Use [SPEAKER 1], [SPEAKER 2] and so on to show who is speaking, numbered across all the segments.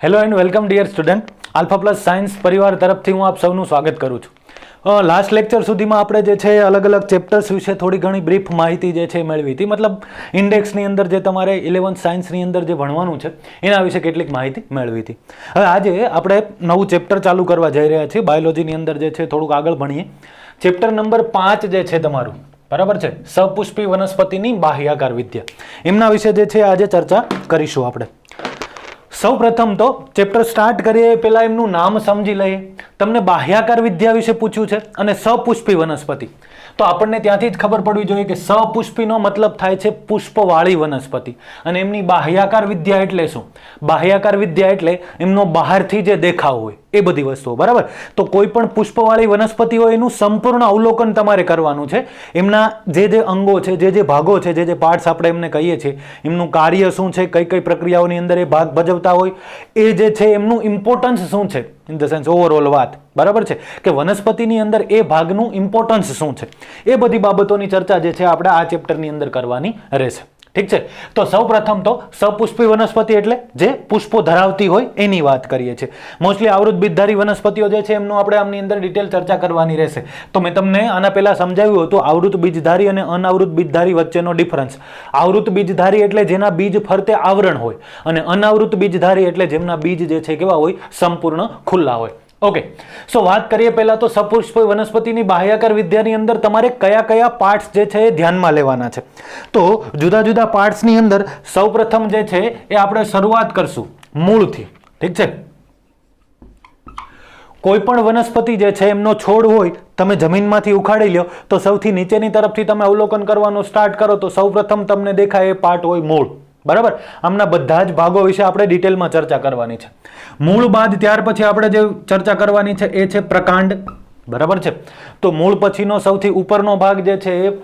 [SPEAKER 1] Hello and welcome dear student. Alpha plus science પરિવાર તરફથી હું આપ સૌનું સ્વાગત કરું છું. લાસ્ટ લેક્ચર સુધીમાં આપણે જે છે અલગ અલગ ચેપ્ટર્સ વિશે થોડી ઘણી બ્રીફ માહિતી જે છે મેળવી હતી. મતલબ ઇન્ડેક્સની અંદર જે તમારે 11th સાયન્સની અંદર જે ભણવાનું છે એના વિશે કેટલીક માહિતી મેળવી હતી. હવે આજે આપણે નવું ચેપ્ટર ચાલુ કરવા જઈ રહ્યા છીએ. બાયોલોજીની અંદર જે છે થોડુંક આગળ ભણીએ. ચેપ્ટર નંબર 5 જે છે તમારું, બરાબર છે, સપુષ્પી વનસ્પતિની બાહ્યાકાર વિદ્યા, એમના વિશે જે છે આજે ચર્ચા કરીશું આપણે. સૌ પ્રથમ તો ચેપ્ટર સ્ટાર્ટ કરીએ પહેલા એમનું નામ સમજી લઈએ. તમને બાહ્યાકાર વિદ્યા વિશે પૂછ્યું છે અને સપુષ્પી વનસ્પતિ, તો આપણને ત્યાંથી જ ખબર પડવી જોઈએ કે સપુષ્પીનો મતલબ થાય છે પુષ્પવાળી વનસ્પતિ. અને એમની બાહ્યાકાર વિદ્યા એટલે શું? બાહ્યાકાર વિદ્યા એટલે એમનો બહારથી જે દેખાવ હોય એ બધી વસ્તુઓ, બરાબર. તો કોઈ પણ પુષ્પવાળી વનસ્પતિ હોય એનું સંપૂર્ણ અવલોકન તમારે કરવાનું છે. એમના જે અંગો છે, જે ભાગો છે, જે પાર્ટ્સ આપણે એમને કહીએ છીએ, એમનું કાર્ય શું છે, કઈ કઈ પ્રક્રિયાઓની અંદર એ ભાગ ભજવતા હોય, એ જે છે એમનું ઇમ્પોર્ટન્સ શું છે, ઇન ધ સેન્સ ઓવરઓલ વાત, બરાબર છે, કે વનસ્પતિની અંદર એ ભાગનું ઇમ્પોર્ટન્સ શું છે, એ બધી બાબતોની ચર્ચા જે છે આપણે આ ચેપ્ટરની અંદર કરવાની રહેશે. ઠીક છે. તો સૌ પ્રથમ તો સપુષ્પી વનસ્પતિ એટલે જે પુષ્પો ધરાવતી હોય એની વાત કરીએ છીએ. મોસ્ટલી આવૃત બીજધારી વનસ્પતિઓ જે છે એમનું આપણે આમની અંદર ડિટેલ ચર્ચા કરવાની રહેશે. તો મેં તમને આના પહેલા સમજાવ્યું હતું આવૃત બીજધારી અને અનાવૃત બીજધારી વચ્ચેનો ડિફરન્સ. આવૃત બીજધારી એટલે જેના બીજ ફરતે આવરણ હોય, અને અનાવૃત બીજધારી એટલે જેમના બીજ જે છે કેવા હોય, સંપૂર્ણ ખુલ્લા હોય. ઓકે, સો વાત કરીએ પહેલા તો સપુષ્પી વનસ્પતિની બાહ્યાકાર વિદ્યાની અંદર તમારે કયા કયા પાર્ટ્સ જે છે એ ધ્યાનમાં લેવાના છે. તો જુદા જુદા પાર્ટ્સની અંદર સૌપ્રથમ જે છે એ આપણે શરૂઆત કરશું મૂળથી. ઠીક છે. કોઈ પણ વનસ્પતિ જે છે એમનો છોડ હોય, તમે જમીનમાંથી ઉખાડી લ્યો તો સૌથી નીચેની તરફથી તમે અવલોકન કરવાનું સ્ટાર્ટ કરો તો સૌપ્રથમ તમને દેખાય એ પાર્ટ હોય મૂળ, બરાબર. આમના બધા જ ભાગો વિશે આપણે ડિટેલમાં ચર્ચા કરવાની છે. મૂળ બાદ ત્યાર પછી આપણે જે ચર્ચા કરવાની છે એ છે પ્રકાંડ, બરાબર છે. તો મૂળ પછીનો સૌથી ઉપરનો ભાગ જે છે એ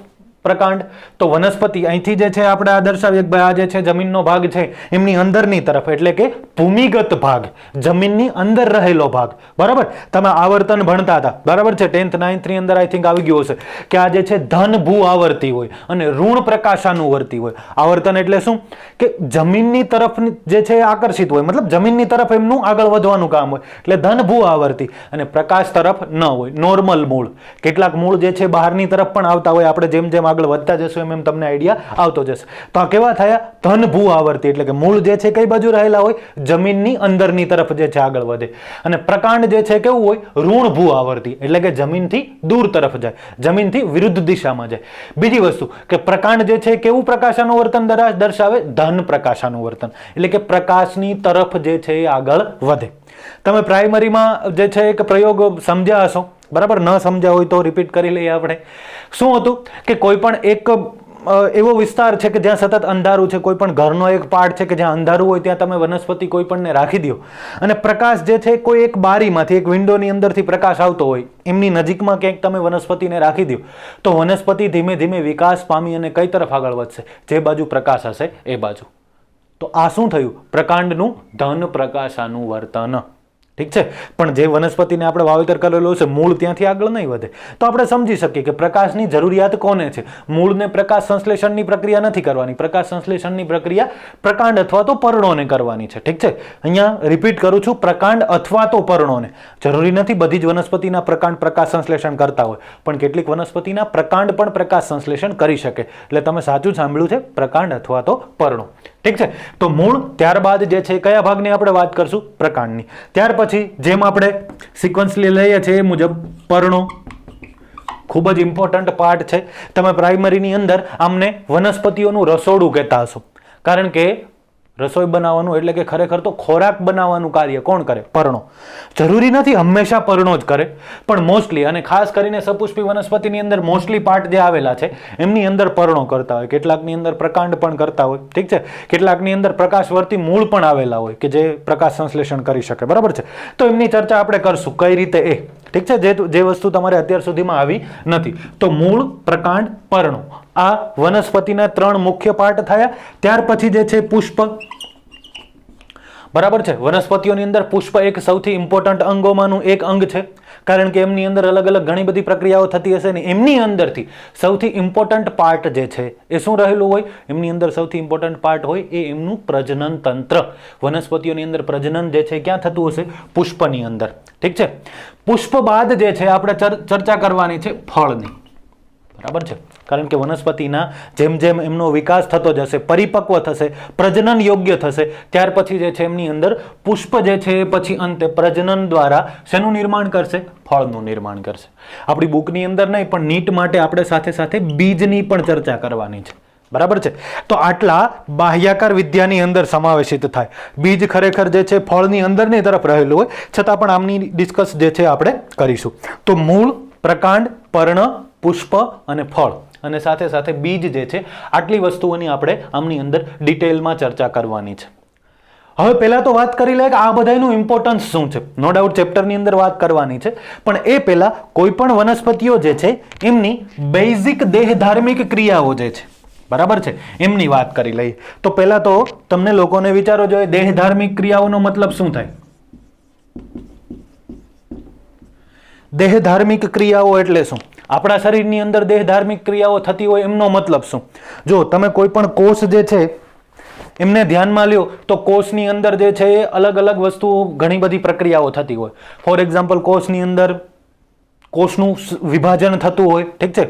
[SPEAKER 1] પ્રકાંડ. તો વનસ્પતિ અહીંથી જે છે આપણે આ દર્શાવીએ કે આ જે છે જમીનનો ભાગ છે એમની અંદરની તરફ, એટલે કે ભૂમિગત ભાગ, જમીનની અંદર રહેલો ભાગ, બરાબર. તમે આવર્તન ભણતા હતા, બરાબર છે, 10th 9th ની અંદર આઈ થિંક આવી ગયું હશે કે આ જે છે ધન ભૂ આવર્તી હોય અને ઋણ પ્રકાશાનુવર્તી હોય. આવર્તન એટલે શું? કે જમીનની તરફ જે છે આકર્ષિત હોય, મતલબ જમીનની તરફ એમનું આગળ વધવાનું કામ હોય, એટલે ધન ભૂ આવર્તી. અને પ્રકાશ તરફ ન હોય, નોર્મલ મૂળ. કેટલાક મૂળ જે છે બહારની તરફ પણ આવતા હોય, આપણે જેમ જેમ આગળ વધતા જશું એમ તમને આઈડિયા આવતો જશે. તો આ કેવા થયા? ધન ભૂ આવર્તી, એટલે કે મૂળ જે છે કઈ બાજુ રહેલા હોય, જમીનની અંદરની તરફ જે છે આગળ વધે. અને પ્રકાંડ જે છે કેવું હોય? ઋણ ભૂ આવર્તી, એટલે કે જમીનથી દૂર તરફ જાય, જમીનથી વિરુદ્ધ દિશામાં જાય. બીજી વસ્તુ કે પ્રકાંડ જે છે કેવું પ્રકાશાનુવર્તન દર્શાવે? ધન પ્રકાશાનુવર્તન, એટલે કે પ્રકાશની તરફ જે છે એ આગળ વધે. તમે પ્રાઇમરીમાં જે છે એક પ્રયોગ સમજ્યા હશો, બરાબર. ન સમજ્યા હોય તો રિપીટ કરી લઈએ આપણે. શું હતું કે કોઈ પણ એક એવો વિસ્તાર છે કે જ્યાં સતત અંધારું છે, કોઈ પણ ઘરનો એક પાર્ટ છે કે જ્યાં અંધારું હોય, ત્યાં તમે વનસ્પતિ કોઈ પણને રાખી દો અને પ્રકાશ જે છે કોઈ એક બારીમાંથી, એક વિન્ડોની અંદરથી પ્રકાશ આવતો હોય, એમની નજીકમાં ક્યાંક તમે વનસ્પતિને રાખી દો તો વનસ્પતિ ધીમે ધીમે વિકાસ પામી અને કઈ તરફ આગળ વધશે? જે બાજુ પ્રકાશ હશે એ બાજુ. તો આ શું થયું? પ્રકાંડનું ધન પ્રકાશાનુવર્તન. ઠીક છે. પણ જે વનસ્પતિને આપણે વાવેતર કરેલું છે મૂળ ત્યાંથી આગળ નહીં વધે. તો આપણે સમજી શકીએ કે પ્રકાશની જરૂરિયાત કોને છે? મૂળને પ્રકાશ સંશ્લેષણની પ્રક્રિયા નથી કરવાની. પ્રકાશ સંશ્લેષણની પ્રક્રિયા પ્રકાંડ અથવા તો પર્ણોને કરવાની છે. ઠીક છે. અહીંયા રિપીટ કરું છું, પ્રકાંડ અથવા તો પર્ણોને. જરૂરી નથી બધી જ વનસ્પતિના પ્રકાંડ પ્રકાશ સંશ્લેષણ કરતા હોય, પણ કેટલીક વનસ્પતિના પ્રકાંડ પણ પ્રકાશ સંશ્લેષણ કરી શકે. એટલે તમે સાચું સાંભળ્યું છે, પ્રકાંડ અથવા તો પર્ણો. ઠીક છે. તો મૂળ, ત્યારબાદ જે છે કયા ભાગની આપણે વાત કરશું? પ્રકાંડની. ત્યાર પછી જેમ આપણે સિક્વન્સ લઈએ છીએ એ મુજબ પર્ણો ખૂબ જ ઇમ્પોર્ટન્ટ પાર્ટ છે. તમે પ્રાઇમરીની અંદર આમને વનસ્પતિઓનું રસોડું કહેતા હશો, કારણ કે રસોઈ બનાવવાનું એટલે કે ખરેખર તો ખોરાક બનાવવાનું કાર્ય કોણ કરે? પર્ણો. જરૂરી નથી હંમેશા પર્ણો જ કરે, પણ મોસ્ટલી, અને ખાસ કરીને સપુષ્પી વનસ્પતિની અંદર મોસ્ટલી પાર્ટ જે આવેલા છે એમની અંદર પર્ણો કરતા હોય. કેટલાકની અંદર પ્રકાંડ પણ કરતા હોય. ઠીક છે. કેટલાકની અંદર પ્રકાશવર્તી મૂળ પણ આવેલા હોય કે જે પ્રકાશ સંશ્લેષણ કરી શકે, બરાબર છે. તો એમની ચર્ચા આપણે કરશું કઈ રીતે એ. ઠીક છે. જે વસ્તુ તમારે અત્યાર સુધીમાં આવી નથી. તો મૂળ, પ્રકાંડ, પર્ણો, આ વનસ્પતિના 3 મુખ્ય પાર્ટ થયા. ત્યાર પછી જે છે પુષ્પ, બરાબર છે. વનસ્પતિઓની અંદર પુષ્પ એક સૌથી ઇમ્પોર્ટન્ટ અંગોમાંનું એક અંગ છે. કારણ કે એમની અંદર અલગ અલગ ઘણી બધી પ્રક્રિયાઓ થતી હશે ને એમની અંદરથી સૌથી ઇમ્પોર્ટન્ટ પાર્ટ જે છે એ શું રહેલું હોય? એમની અંદર સૌથી ઇમ્પોર્ટન્ટ પાર્ટ હોય એ એમનું પ્રજનન તંત્ર. વનસ્પતિઓની અંદર પ્રજનન જે છે ક્યાં થતું હશે? પુષ્પની અંદર. ઠીક છે. પુષ્પ બાદ જે છે આપણે ચર્ચા કરવાની છે ફળની. બરાબર છે. કારણ કે વનસ્પતિના જેમ જેમ એમનો વિકાસ થતો જશે, પરિપક્વ થશે, પ્રજનન યોગ્ય થશે, ત્યાર પછી જે છે એમની અંદર પુષ્પ જે છે એ પછી અંતે પ્રજનન દ્વારા શેનું નિર્માણ કરશે? ફળનું નિર્માણ કરશે. આપણી બુકની અંદર નહીં પણ નીટ માટે આપણે સાથે સાથે બીજની પણ ચર્ચા કરવાની છે. બરાબર છે. તો આટલા બાહ્યાકાર વિદ્યાની અંદર સમાવેશિત થાય. બીજ ખરેખર જે છે ફળની અંદરની તરફ રહેલું હોય છતાં પણ આમની ડિસ્કસ જે છે આપણે કરીશું. તો મૂળ, પ્રકાંડ, પર્ણ, પુષ્પ અને ફળ અને સાથે સાથે બીજ જે છે આટલી વસ્તુઓની આપણે આમની અંદર ડિટેલમાં ચર્ચા કરવાની છે. હવે પહેલા તો વાત કરી લે કે આ બધાનું ઇમ્પોર્ટન્સ શું છે. નો ડાઉટ ચેપ્ટરની અંદર વાત કરવાની છે પણ એ પહેલા કોઈ પણ વનસ્પતિઓ જે છે એમની બેઝિક દેહધાર્મિક ક્રિયાઓ જે છે બરાબર છે એમની વાત કરી લઈએ. તો પહેલા તો તમને લોકોને વિચારો જોઈએ દેહધાર્મિક ક્રિયાઓનો મતલબ શું થાય? દેહધાર્મિક ક્રિયાઓ એટલે શું? આપણા શરીરની અંદર દેહધાર્મિક ક્રિયાઓ થતી હોય એમનો મતલબ શું? જો તમે કોઈ પણ કોષ જે છે એમને ધ્યાનમાં લ્યો તો કોષની અંદર જે છે એ અલગ અલગ વસ્તુઓ ઘણી બધી પ્રક્રિયાઓ થતી હોય. ફોર એક્ઝામ્પલ કોષની અંદર કોષનું વિભાજન થતું હોય. ઠીક છે.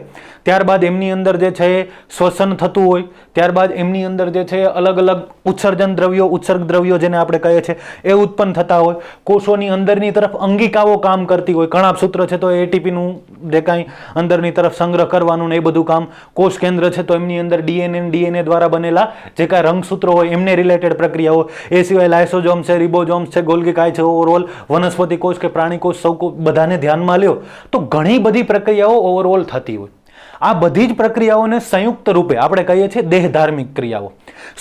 [SPEAKER 1] ત્યારબાદ એમની અંદર જે છે એ શ્વસન થતું હોય. ત્યારબાદ એમની અંદર જે છે અલગ અલગ ઉત્સર્જન દ્રવ્યો, ઉત્સર્ગ દ્રવ્યો જેને આપણે કહીએ છીએ એ ઉત્પન્ન થતા હોય. કોષોની અંદરની તરફ અંગિકાઓ કામ કરતી હોય. કણાભસૂત્ર છે તો એટીપીનું જે કાંઈ અંદરની તરફ સંગ્રહ કરવાનું ને એ બધું કામ. કોષ કેન્દ્ર છે તો એમની અંદર ડીએનએ દ્વારા બનેલા જે કાંઈ રંગસૂત્રો હોય એમને રિલેટેડ પ્રક્રિયાઓ. એ સિવાય લાઇસોજોમ છે, રિબોઝોમ્સ છે, ગોલ્ગી કાય છે, ઓવરઓલ વનસ્પતિ કોષ કે પ્રાણી કોષ સૌ બધાને ધ્યાનમાં લ્યો તો ઘણી બધી પ્રક્રિયાઓ ઓવરઓલ થતી હોય. આ બધી જ પ્રક્રિયાઓને સંયુક્ત રૂપે આપણે કહીએ છીએ દેહધાર્મિક ક્રિયાઓ.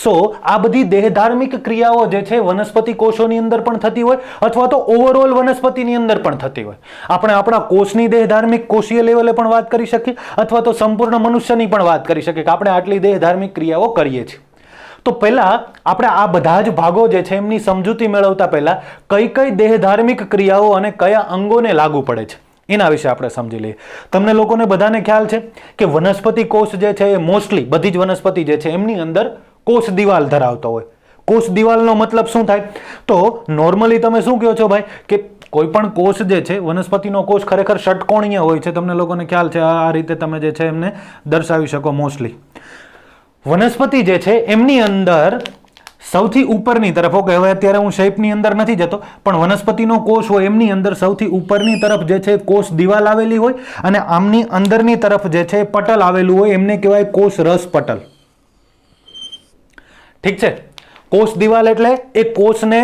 [SPEAKER 1] સો આ બધી દેહધાર્મિક ક્રિયાઓ જે છે વનસ્પતિ કોષોની અંદર પણ થતી હોય અથવા તો ઓવરઓલ વનસ્પતિની અંદર પણ થતી હોય. આપણે આપણા કોષની દેહધાર્મિક કોષીય લેવલે પણ વાત કરી શકીએ અથવા તો સંપૂર્ણ મનુષ્યની પણ વાત કરી શકીએ કે આપણે આટલી દેહધાર્મિક ક્રિયાઓ કરીએ છીએ. તો પહેલા આપણે આ બધા જ ભાગો જે છે એમની સમજૂતી મેળવતા પહેલા કઈ કઈ દેહધાર્મિક ક્રિયાઓ અને કયા અંગોને લાગુ પડે છે એના વિશે આપણે સમજી લઈએ. તમને લોકોને બધાને ખ્યાલ છે કે વનસ્પતિ કોષ જે છે એ મોસ્ટલી બધી જ વનસ્પતિ જે છે એમની અંદર કોષ દિવાલ ધરાવતો હોય. કોષ દિવાલનો મતલબ શું થાય? તો નોર્મલી તમે શું કહો છો ભાઈ કે કોઈ પણ કોષ જે છે વનસ્પતિનો કોષ ખરેખર ષટકોણીય હોય છે. તમને લોકોને ખ્યાલ છે આ રીતે તમે જે છે એમને દર્શાવી શકો. મોસ્ટલી વનસ્પતિ જે છે એમની અંદર સૌથી ઉપરની તરફ, ઓકે હવે અત્યારે હું શેપની અંદર નથી જતો પણ વનસ્પતિનો કોષ હોય એમની અંદર સૌથી ઉપરની તરફ જે છે કોષ દિવાલ આવેલી હોય અને આમની અંદરની તરફ જે છે પટલ આવેલું હોય એમને કહેવાય કોષ રસ પટલ. ઠીક છે. કોષ દિવાલ એટલે એ કોષને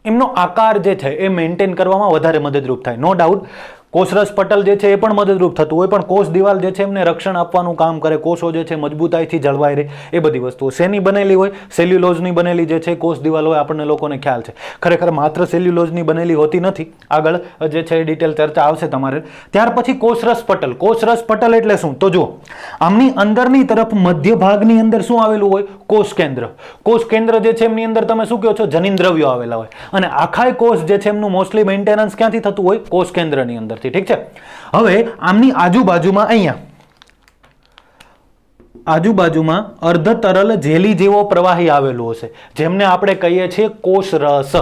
[SPEAKER 1] એમનો આકાર જે છે એ મેન્ટેન કરવામાં વધારે મદદરૂપ થાય. નો ડાઉટ કોષરસ પટલ જે છે એ પણ મદદરૂપ થતું હોય પણ કોષ દિવાલ જે છે એમને રક્ષણ આપવાનું કામ કરે. કોષો જે છે મજબૂતાઈથી જળવાઈ રહે એ બધી વસ્તુઓ. શેની બનેલી હોય? સેલ્યુલોઝની બનેલી જે છે કોષ દિવાલ હોય આપણને લોકોને ખ્યાલ છે. ખરેખર માત્ર સેલ્યુલોઝની બનેલી હોતી નથી. આગળ જે છે ડિટેલ ચર્ચા આવશે તમારે. ત્યાર પછી કોષરસ પટલ. કોષરસ પટલ એટલે શું? તો જો આમની અંદરની તરફ મધ્ય ભાગની અંદર શું આવેલું હોય? કોષ કેન્દ્ર. કોષ કેન્દ્ર જે છે એમની અંદર તમે શું કહો છો? જનીન દ્રવ્યો આવેલા હોય અને આખા કોષ જે છે એમનું મોસ્ટલી મેન્ટેનન્સ ક્યાંથી થતું હોય? કોષ કેન્દ્રની અંદર. ઠીક છે. હવે આમની આજુબાજુમાં અહીંયા આજુબાજુમાં અર્ધ તરલ જેલી જેવો પ્રવાહી આવેલું હશે જેમને આપણે કહીએ છીએ કોષરસ.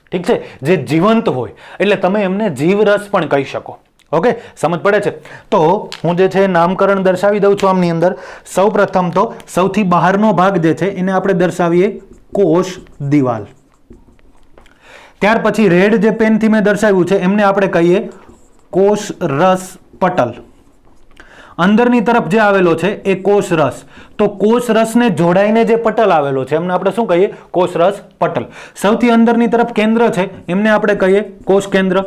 [SPEAKER 1] ઠીક છે. જે જીવંત હોય એટલે તમે એમને જીવરસ પણ કહી શકો. ઓકે, સમજ પડે છે? તો હું જે છે નામકરણ દર્શાવી દઉં છું આમની અંદર. સૌ પ્રથમ તો સૌથી બહારનો ભાગ જે છે એને આપણે દર્શાવીએ કોષ દિવાલ. ત્યાર પછી રેડ જે પેનથી મેં દર્શાવ્યું છે એમને આપણે કહીએ કોષ રસ પટલ. અંદરની તરફ જે આવેલો છે એ કોષ રસ. તો કોષ રસને જોડાઈને જે પટલ આવેલો છે એમને આપણે શું કહીએ? કોષ રસ પટલ. સૌથી અંદરની તરફ કેન્દ્ર છે એમને આપણે કહીએ કોષ કેન્દ્ર,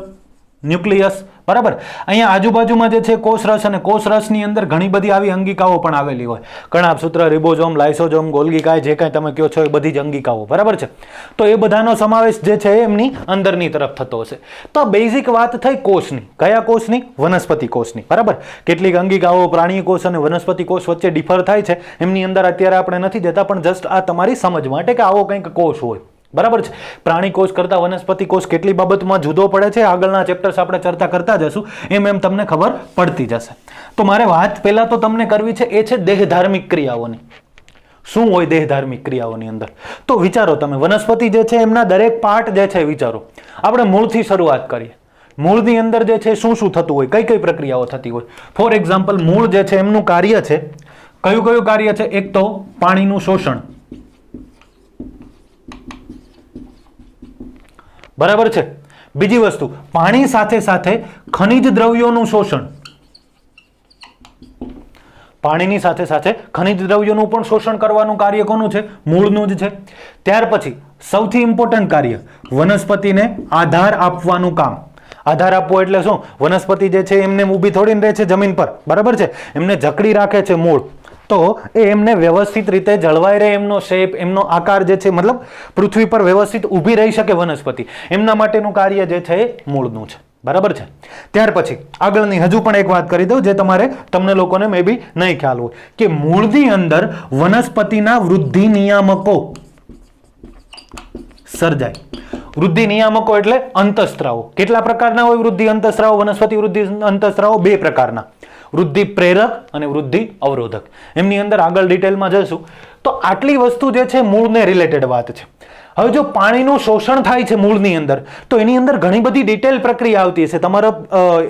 [SPEAKER 1] ન્યુક્લિયસ. બરાબર. અહીંયા આજુબાજુમાં જે છે કોષરસ અને કોષરસની અંદર ઘણી બધી આવી અંગિકાઓ પણ આવેલી હોય. કણાભસૂત્ર, રિબોઝોમ, લાઇસોઝોમ, ગોલ્ગી કાય જે કાંઈ તમે કહો છો એ બધી જ અંગિકાઓ. બરાબર છે. તો એ બધાનો સમાવેશ જે છે એમની અંદરની તરફ થતો હશે. તો બેઝિક વાત થઈ કોષની. કયા કોષની? વનસ્પતિ કોષની. બરાબર. કેટલીક અંગિકાઓ પ્રાણી કોષ અને વનસ્પતિ કોષ વચ્ચે ડિફર થાય છે એમની અંદર અત્યારે આપણે નથી જતા પણ જસ્ટ આ તમારી સમજ માટે કે આવો કંઈક કોષ હોય. બરાબર છે. પ્રાણી કોષ કરતા વનસ્પતિ કોષ કેટલી બાબતમાં જુદો પડે છે આગળના ચેપ્ટર્સ આપણે ચર્ચા કરતા જશું, એમ તમને ખબર પડતી જશે. તો મારે વાત પહેલા તો તમને કરવી છે એ છે દેહધાર્મિક ક્રિયાઓની. શું હોય દેહધાર્મિક ક્રિયાઓની અંદર? તો વિચારો તમે, વનસ્પતિ જે છે એમના દરેક પાર્ટ જે છે વિચારો. આપણે મૂળથી શરૂઆત કરીએ. મૂળની અંદર જે છે શું શું થતું હોય, કઈ કઈ પ્રક્રિયાઓ થતી હોય? ફોર એક્ઝામ્પલ, મૂળ જે છે એમનું કાર્ય છે, કયું કયું કાર્ય છે? એક તો પાણીનું શોષણ, બરાબર છે. બીજી વસ્તુ, પાણી સાથે સાથે ખનિજ દ્રવ્યોનું શોષણ. પાણીની સાથે સાથે ખનિજ દ્રવ્યોનું પણ શોષણ કરવાનું કાર્ય કોનું છે? મૂળનું જ છે. ત્યાર પછી સૌથી ઇમ્પોર્ટન્ટ કાર્ય, વનસ્પતિને આધાર આપવાનું કામ. આધાર આપવો એટલે શું? વનસ્પતિ જે છે એમને ઊભી થોડીને રહે છે જમીન પર, બરાબર છે, એમને જકડી રાખે છે મૂળ, તો એ એમને વ્યવસ્થિત રીતે જળવાઈ રહે, એમનો શેપ, એમનો આકાર જે છે, મતલબ પૃથ્વી પર વ્યવસ્થિત ઊભી રહી શકે વનસ્પતિ, એમના માટેનું કાર્ય જે છે એ મૂળનું છે, બરાબર છે. ત્યાર પછી આગળની હજુ પણ એક વાત કરી દઉં જે તમને લોકોને મે બી નહીં ખ્યાલ હોય કે મૂળની અંદર વનસ્પતિના વૃદ્ધિ નિયામકો સર્જાય. વૃદ્ધિ નિયામકો એટલે અંતઃસ્ત્રાવો. કેટલા પ્રકારના હોય વૃદ્ધિ અંતઃસ્ત્રાવો? વનસ્પતિ વૃદ્ધિ અંતઃસ્ત્રાવો બે પ્રકારના, વૃદ્ધિ પ્રેરક અને વૃદ્ધિ અવરોધક. એમની અંદર આગળ ડિટેલમાં જશું. તો આટલી વસ્તુ જે છે મૂળને રિલેટેડ વાત છે. હવે જો પાણીનું શોષણ થાય છે મૂળની અંદર, તો એની અંદર ઘણી બધી ડિટેલ પ્રક્રિયા આવતી હશે. તમારો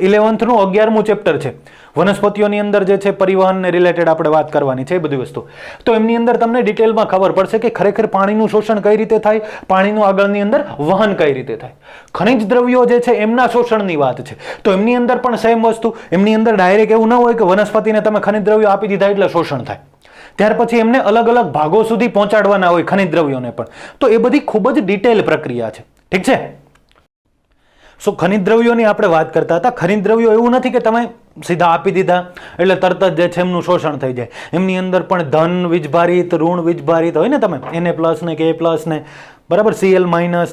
[SPEAKER 1] 11th નું 11મું ચેપ્ટર છે, વનસ્પતિઓની અંદર જે છે પરિવહનને રિલેટેડ આપણે વાત કરવાની છે એ બધી વસ્તુ. તો એમની અંદર તમને ડિટેલમાં ખબર પડશે કે ખરેખર પાણીનું શોષણ કઈ રીતે થાય, પાણીનું આગળની અંદર વહન કઈ રીતે થાય. ખનિજ દ્રવ્યો જે છે એમના શોષણની વાત છે, તો એમની અંદર પણ સેમ વસ્તુ. એમની અંદર ડાયરેક્ટ એવું ન હોય કે વનસ્પતિને તમે ખનિજ દ્રવ્યો આપી દીધા એટલે શોષણ થાય. ત્યાર પછી એમને અલગ અલગ ભાગો સુધી પહોંચાડવાના હોય ખનિજ દ્રવ્યોને પણ. તો એ બધી ખૂબ જ ડિટેલ પ્રક્રિયા છે, ઠીક છે. સો ખનિજ દ્રવ્યોની આપણે વાત કરતા હતા. ખનિજ દ્રવ્યો એવું નથી કે તમે સીધા આપી દીધા એટલે તરત જ જે છે એમનું શોષણ થઈ જાય. એમની અંદર પણ ધન વીજભારિત, ઋણ વીજભારિત હોય ને, તમે Na+ ને K+ ને, બરાબર, Cl-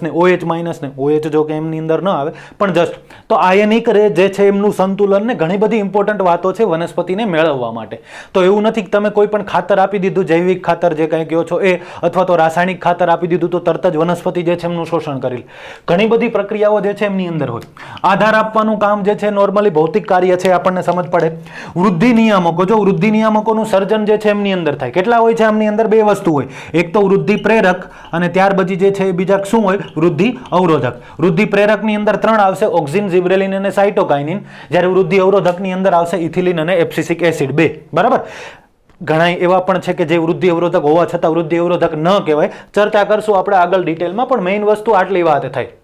[SPEAKER 1] ને OH- ને OH જો કે એમની અંદર ન આવે પણ જસ્ટ, તો આયનિક જે છે એમનું સંતુલન ને ઘણી બધી ઇમ્પોર્ટન્ટ વાતો છે વનસ્પતિને મેળવવા માટે. તો એવું નથી કે તમે કોઈ પણ ખાતર આપી દીધું, જૈવિક ખાતર જે કંઈ કહો છો એ, અથવા તો રાસાયણિક ખાતર આપી દીધું તો તરત જ વનસ્પતિ જે છે એમનું શોષણ કરી લે. ઘણી બધી પ્રક્રિયાઓ જે છે એમની અંદર હોય. આધાર આપવાનું કામ જે છે નોર્મલી ભૌતિક કાર્ય છે, આપણને સમજ પડે. વૃદ્ધિ નિયામકો, જો વૃદ્ધિ નિયામકોનું સર્જન જે છે એમની અંદર થાય. કેટલા હોય છે આમની અંદર? બે વસ્તુ હોય, એક તો વૃદ્ધિ પ્રેરક અને ત્યાર પછી જે છે બીજા શું હોય? વૃદ્ધિ અવરોધક. વૃદ્ધિ પ્રેરકની અંદર 3 આવશે, ઓક્સિન, ઝિબ્રેલિન અને સાઇટોકાઇનિન. જ્યારે વૃદ્ધિ અવરોધકની અંદર આવશે ઇથિલિન અને એબ્સિસિક એસિડ 2, બરાબર. ઘણા એવા પણ છે કે જે વૃદ્ધિ અવરોધક હોવા છતાં વૃદ્ધિ અવરોધક ન કહેવાય. ચર્ચા કરશું આપણે આગળ ડિટેલમાં, પણ મેઇન વસ્તુ આટલી વાત થાય.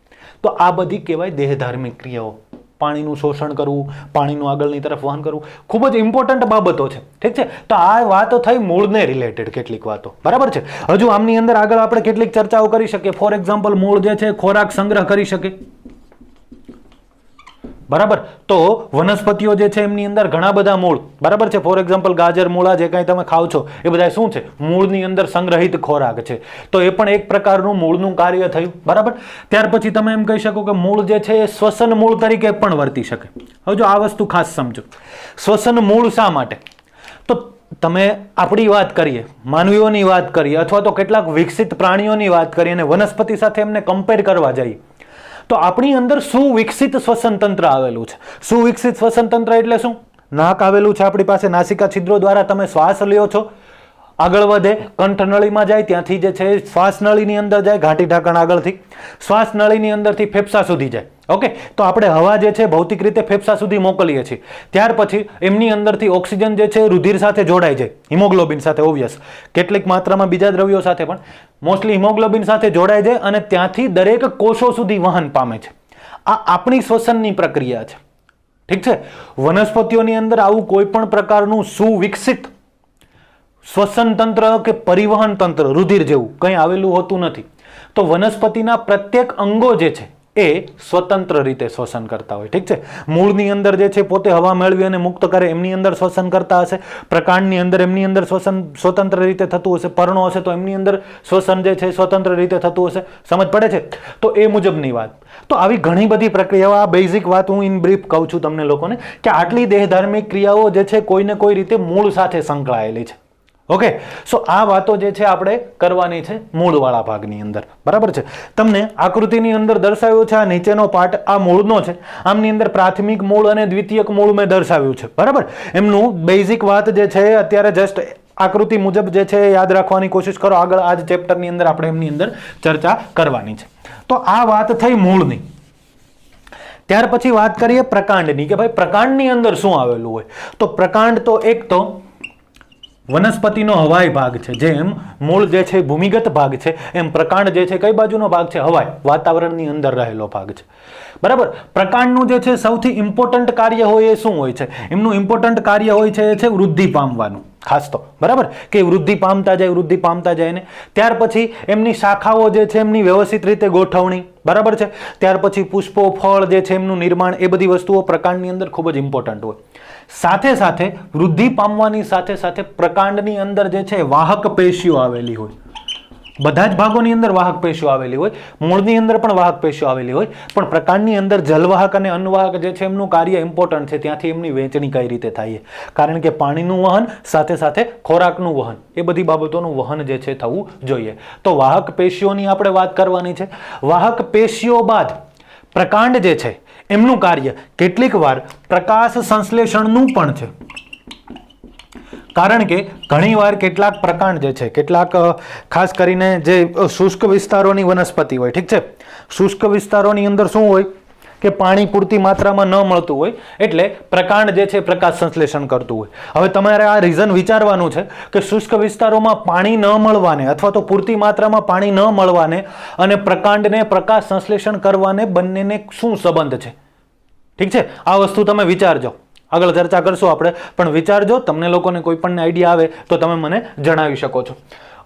[SPEAKER 1] તો આ બધી કહેવાય દેહધાર્મિક ક્રિયાઓ. પાણીનું શોષણ કરવું, પાણીનું આગળની તરફ વહન કરવું, ખૂબ જ ઇમ્પોર્ટન્ટ બાબતો છે, ઠીક છે. તો આ વાતો થઈ મૂળને રિલેટેડ કેટલીક વાતો, બરાબર છે. હજુ આમની અંદર આગળ આપણે કેટલીક ચર્ચાઓ કરી શકીએ. ફોર એક્ઝામ્પલ, મૂળ જે છે ખોરાક સંગ્રહ કરી શકે, બરાબર. તો વનસ્પતિઓ જે છે એમની અંદર ઘણા બધા મૂળ, બરાબર છે. ફોર એક્ઝામ્પલ, ગાજર, મૂળા જે કંઈ તમે ખાવ છો એ બધા શું છે? મૂળની અંદર સંગ્રહિત ખોરાક છે. તો એ પણ એક પ્રકારનું મૂળનું કાર્ય થયું, બરાબર. ત્યાર પછી તમે એમ કહી શકો કે મૂળ જે છે એ શ્વસન મૂળ તરીકે પણ વર્તી શકે. હવે જો આ વસ્તુ ખાસ સમજો, શ્વસન મૂળ શા માટે? તો તમે આપણી વાત કરીએ, માનવીઓની વાત કરીએ, અથવા તો કેટલાક વિકસિત પ્રાણીઓની વાત કરીએ અને વનસ્પતિ સાથે એમને કમ્પેર કરવા જઈએ, તો આપણી અંદર સુવિકસિત શ્વસન તંત્ર આવેલું છે. સુવિકસિત શ્વસન તંત્ર એટલે શું? નાક આવેલું છે આપણી પાસે, નાસિકા છિદ્રો દ્વારા તમે શ્વાસ લ્યો છો, આગળ વધે કંઠનળીમાં જાય, ત્યાંથી જે છે શ્વાસ નળીની અંદર જાય, ઘાટી ઢાંકણ આગળથી શ્વાસ નળીની અંદરથી ફેફસા સુધી જાય. ઓકે, તો આપણે હવા જે છે ભૌતિક રીતે ફેફસા સુધી મોકલીએ છીએ. ત્યાર પછી એમની અંદરથી ઓક્સિજન જે છે રુધિર સાથે જોડાય છે, હિમોગ્લોબિન સાથે, ઓબ્વિયસ, કેટલીક માત્રામાં બીજા દ્રવ્યો સાથે પણ, મોસ્ટલી હિમોગ્લોબિન સાથે જોડાય છે અને ત્યાંથી દરેક કોષો સુધી વહન પામે છે. આ આપણી શ્વસનની પ્રક્રિયા છે, ઠીક છે. વનસ્પતિઓની અંદર આવું કોઈ પણ પ્રકારનું સુવિકસિત શ્વસન તંત્ર કે પરિવહન તંત્ર રુધિર જેવું કંઈ આવેલું હોતું નથી. તો વનસ્પતિના પ્રત્યેક અંગો જે છે એ સ્વતંત્ર રીતે શ્વસન કરતા હોય, ઠીક છે. મૂળની અંદર જે છે પોતે હવા મેળવી અને મુક્ત કરે, એમની અંદર શ્વસન કરતા હશે. પ્રકાંડની અંદર એમની અંદર શ્વસન સ્વતંત્ર રીતે થતું હશે. પર્ણો હશે તો એમની અંદર શ્વસન જે છે સ્વતંત્ર રીતે થતું હશે. સમજ પડે છે? તો એ મુજબની વાત. તો આવી ઘણી બધી પ્રક્રિયાઓ, આ બેઝિક વાત હું ઇન બ્રીફ કહું છું તમને લોકોને, કે આટલી દેહધાર્મિક ક્રિયાઓ જે છે કોઈને કોઈ રીતે મૂળ સાથે સંકળાયેલી છે. ઓકે, સો આ વાતો જે છે આપણે કરવાની છે મૂળવાળા ભાગની અંદર, બરાબર છે. તમને આકૃતિની અંદર દર્શાવ્યું છે આ નીચેનો પાર્ટ આ મૂળનો છે. આમની અંદર પ્રાથમિક મૂળ અને દ્વિતીયક મૂળ મેં દર્શાવ્યું છે, બરાબર. એમનું બેઝિક વાત જે છે અત્યારે જસ્ટ આકૃતિ મુજબ જે છે યાદ રાખવાની કોશિશ કરો. આગળ આ જ ચેપ્ટરની અંદર આપણે એમની અંદર ચર્ચા કરવાની છે. તો આ વાત થઈ મૂળની. ત્યાર પછી વાત કરીએ પ્રકાંડની, કે ભાઈ પ્રકાંડની અંદર શું આવેલું હોય. તો પ્રકાંડ તો એક તો વનસ્પતિનો હવાઈ ભાગ છે. જેમ મૂળ જે છે ભૂમિગત ભાગ છે, એમ પ્રકાંડ જે છે કઈ બાજુનો ભાગ છે? હવાઈ, વાતાવરણની અંદર રહેલો ભાગ છે, બરાબર. પ્રકાંડનું જે છે સૌથી ઇમ્પોર્ટન્ટ કાર્ય હોય એ શું હોય છે? એમનું ઇમ્પોર્ટન્ટ કાર્ય હોય છે એ છે વૃદ્ધિ પામવાનું, ખાસ તો, બરાબર, કે વૃદ્ધિ પામતા જાય ને ત્યાર પછી એમની શાખાઓ જે છે એમની વ્યવસ્થિત રીતે ગોઠવણી, બરાબર છે. ત્યાર પછી પુષ્પો, ફળ જે છે એમનું નિર્માણ, એ બધી વસ્તુઓ પ્રકાંડની અંદર ખૂબ જ ઇમ્પોર્ટન્ટ હોય. સાથે સાથે વૃદ્ધિ પામવાની સાથે સાથે પ્રકાંડની અંદર જે છે વાહક પેશીઓ આવેલી હોય. બધા જ ભાગોની અંદર વાહક પેશીઓ આવેલી હોય, મૂળની અંદર પણ વાહક પેશીઓ આવેલી હોય, પણ પ્રકાંડની અંદર જલવાહક અને અન્નવાહક જે છે એમનું કાર્ય ઇમ્પોર્ટન્ટ છે. ત્યાંથી એમની વહેંચણી કઈ રીતે થાય? કારણ કે પાણીનું વહન સાથે સાથે ખોરાકનું વહન, એ બધી બાબતોનું વહન જે છે થવું જોઈએ. તો વાહક પેશીઓની આપણે વાત કરવાની છે. વાહક પેશીઓ બાદ પ્રકાંડ જે છે એમનું કાર્ય કેટલીક વાર પ્રકાશ સંશ્લેષણનું પણ છે. કારણ કે ઘણીવાર કેટલાક પ્રકાંડ જે છે, કેટલાક ખાસ કરીને જે શુષ્ક વિસ્તારોની વનસ્પતિ હોય, ઠીક છે, શુષ્ક વિસ્તારોની અંદર શું હોય કે પાણી પૂરતી માત્રામાં ન મળતું હોય, એટલે પ્રકાંડ જે છે પ્રકાશ સંશ્લેષણ કરતું હોય. હવે તમારે આ રીઝન વિચારવાનું છે કે શુષ્ક વિસ્તારોમાં પાણી ન મળવાને અથવા તો પૂરતી માત્રામાં પાણી ન મળવાને અને પ્રકાંડને પ્રકાશ સંશ્લેષણ કરવાને બંનેને શું સંબંધ છે? ઠીક છે, આ વસ્તુ તમે વિચારજો. આગળ ચર્ચા કરશું આપણે, પણ વિચારજો. તમને લોકોને કોઈ પણ આઈડિયા આવે તો તમે મને જણાવી શકો છો.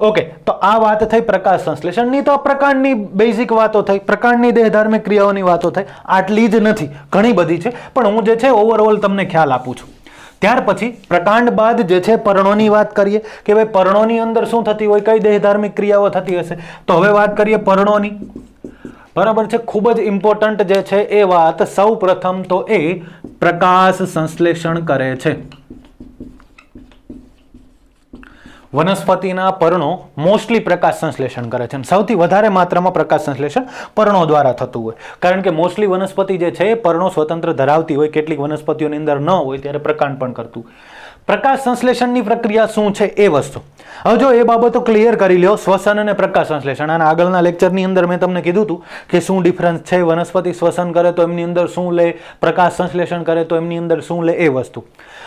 [SPEAKER 1] ઓકે, તો આ વાત થઈ પ્રકાશ સંશ્લેષણની. તો પ્રકાંડની બેઝિક વાતો થઈ, પ્રકાંડની દેહધાર્મિક ક્રિયાઓની વાતો થઈ. આટલી જ નથી, ઘણી બધી છે, પણ હું જે છે ઓવરઓલ તમને ખ્યાલ આપું છું. ત્યાર પછી પ્રકાંડ બાદ જે છે પર્ણોની વાત કરીએ કે ભાઈ પર્ણોની અંદર શું થતી હોય, કઈ દેહધાર્મિક ક્રિયાઓ થતી હશે. તો હવે વાત કરીએ પર્ણોની, બરાબર છે. ખૂબ જ ઇમ્પોર્ટન્ટ જે છે એ વાત, સૌ પ્રથમ તો એ પ્રકાશ સંશ્લેષણ કરે છે. વનસ્પતિના પર્ણો મોસ્ટલી પ્રકાશ સંશ્લેષણ કરે છે. સૌથી વધારે માત્રામાં પ્રકાશ સંશ્લેષણ પર્ણો દ્વારા થતું હોય, કારણ કે મોસ્ટલી વનસ્પતિ જે છે એ પર્ણો સ્વતંત્ર ધરાવતી હોય. કેટલીક વનસ્પતિઓની અંદર ન હોય ત્યારે પ્રકાંડ પણ કરતું. પ્રકાશ સંશ્લેષણની પ્રક્રિયા શું છે એ વસ્તુ હવે જો એ બાબતો ક્લિયર કરી લ્યો. શ્વસન અને પ્રકાશ સંશ્લેષણ, અને આગળના લેક્ચરની અંદર મેં તમને કીધું હતું કે શું ડિફરન્સ છે. વનસ્પતિ શ્વસન કરે તો એમની અંદર શું લે, પ્રકાશ સંશ્લેષણ કરે તો એમની અંદર શું લે, એ વસ્તુ.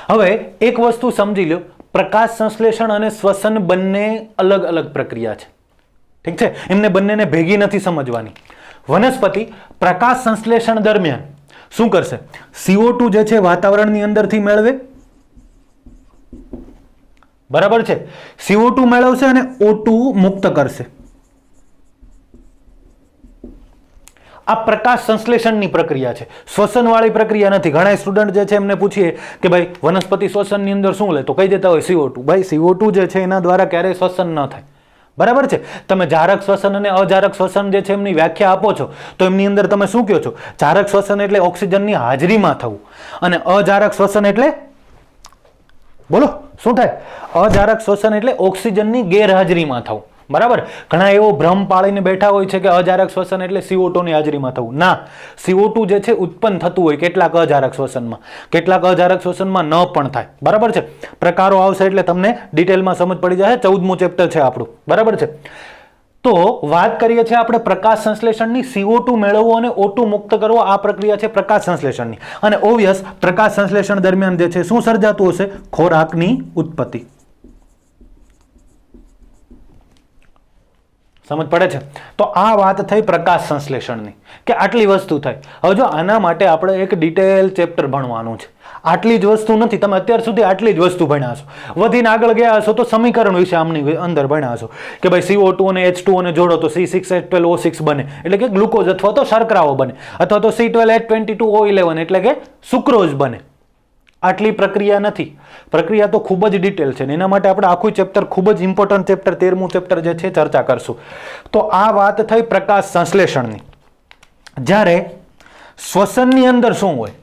[SPEAKER 1] હવે એક વસ્તુ સમજી લો, પ્રકાશ સંશ્લેષણ અને શ્વસન બંને અલગ અલગ પ્રક્રિયા છે, ઠીક છે. એમને બંનેને ભેગી નથી સમજવાની. વનસ્પતિ પ્રકાશ સંશ્લેષણ દરમિયાન શું કરશે? CO2 જે છે વાતાવરણની અંદરથી મેળવે, બરાબર છે. CO2 મેળવશે અને O2 મુક્ત કરશે. આ પ્રકાશ સંશ્લેષણની પ્રક્રિયા છે, શ્વસન વાળી પ્રક્રિયા નથી. ઘણા સ્ટુડન્ટ જે છે એમને પૂછીએ કે ભાઈ વનસ્પતિ શ્વસનની અંદર શું લે, તો કહી દેતા હોય CO2. ભાઈ CO2 જે છે એના દ્વારા ક્યારેય શ્વસન ન થાય, બરાબર છે. તમે જારક શ્વસન અને અજારક શ્વસન જે છે એમની વ્યાખ્યા આપો છો તો એમની અંદર તમે શું કહો છો? જારક શ્વસન એટલે ઓક્સિજનની હાજરીમાં થવું, અને અજારક શ્વસન એટલે બોલો શું થાય? અજારક શ્વસન એટલે ઓક્સિજનની ગેરહાજરીમાં થવું, બરાબર. ઘણા એવો ભ્રમ પાળીને બેઠા હોય છે કે અજારક શ્વસન એટલે CO2 ની હાજરીમાં થવું. ના, CO2 જે છે ઉત્પન્ન થતું હોય કેટલાક અજારક શ્વસનમાં, કેટલાક અજારક શ્વસનમાં ન પણ થાય, બરાબર છે. પ્રકારો આવશે એટલે તમને ડિટેલમાં સમજ પડી જશે. 14મું ચેપ્ટર છે આપણું, બરાબર છે. તો વાત કરીએ છીએ આપણે પ્રકાશ સંશ્લેષણની. CO2 મેળવવો અને O2 મુક્ત કરવો, આ પ્રક્રિયા છે પ્રકાશ સંશ્લેષણની. અને ઓબ્વિયસ પ્રકાશ સંશ્લેષણ દરમિયાન જે છે શું સર્જાતું હશે? ખોરાકની ઉત્પત્તિ. સમજ પડે છે? તો આ વાત થઈ પ્રકાશ સંશ્લેષણની, કે આટલી વસ્તુ થઈ. હવે જો આના માટે આપણે એક ડિટેલ ચેપ્ટર ભણવાનું છે. આટલી જ વસ્તુ નથી, તમે અત્યાર સુધી આટલી જ વસ્તુ ભણ્યા છો. વધીને આગળ ગયા હશો તો સમીકરણ વિશે આમની અંદર ભણ્યા હશો કે ભાઈ CO2 અને H2O ને જોડો તો C6H12O6 બને, એટલે કે ગ્લુકોઝ અથવા તો શર્કરાઓ બને, અથવા તો C12H22O11 એટલે કે સુક્રોઝ બને. આટલી પ્રક્રિયા નથી. પ્રક્રિયા તો ખૂબ જ ડિટેલ છે, એના માટે આપણે આખું ચેપ્ટર, ખૂબ જ ઇમ્પોર્ટન્ટ ચેપ્ટર 13મું ચેપ્ટર જે છે ચર્ચા કરશું. તો આ વાત થઈ પ્રકાશ સંશ્લેષણની. જ્યારે શ્વસનની અંદર શું હોય?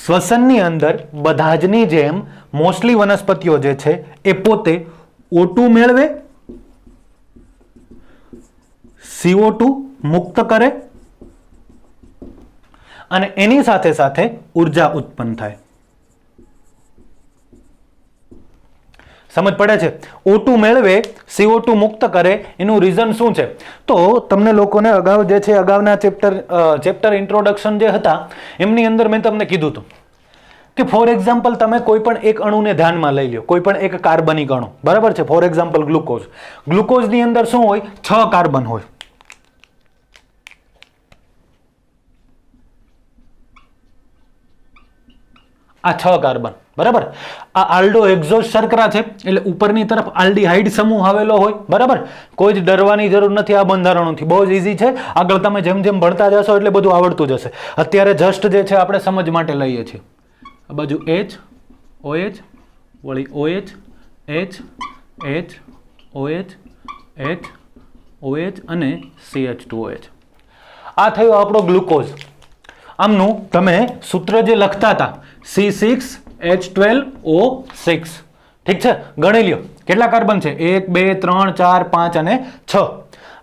[SPEAKER 1] શ્વસનની અંદર બધા જની જેમ મોસ્ટલી વનસ્પતિઓ જે છે એ પોતે O2 મેળવે, CO2 મુક્ત કરે અને એની સાથે સાથે ઉર્જા ઉત્પન્ન થાય. સમજ પડે છે? O2 મેળવે, CO2 મુક્ત કરે, એનું રીઝન શું છે? તો તમને લોકોને અગાઉ જે છે અગાઉના ચેપ્ટર ઇન્ટ્રોડક્શન જે હતા એમની અંદર મેં તમને કીધું હતું કે ફોર એક્ઝામ્પલ તમે કોઈ પણ એક અણુને ધ્યાનમાં લઈ લો, કોઈ પણ એક કાર્બનિક અણુ, બરાબર છે? For example glucose. ગ્લુકોઝની અંદર શું હોય? 6 કાર્બન હોય. આ 6 કાર્બન, બરાબર? આ આલ્ડો એક્ઝોસ શર્કરા છે એટલે ઉપરની તરફ આલ્ડીહાઇડ સમૂહ આવેલો હોય, બરાબર? કોઈ જ ડરવાની જરૂર નથી આ બંધારણોથી, બહુ જ ઈઝી છે. આગળ તમે જેમ જેમ ભણતા જશો એટલે બધું આવડતું જશે. અત્યારે જસ્ટ જે છે આપણે સમજ માટે લઈએ છીએ. આ બાજુ H OH વળી OH H H OH H OH અને CH2OH. આ થયો આપણો ગ્લુકોઝ. આમનું તમે સૂત્ર જે લખતા હતા C6H12O6, ઠીક છે? ગણી લ્યો કેટલા કાર્બન છે? 1 2 3 4 5 અને 6.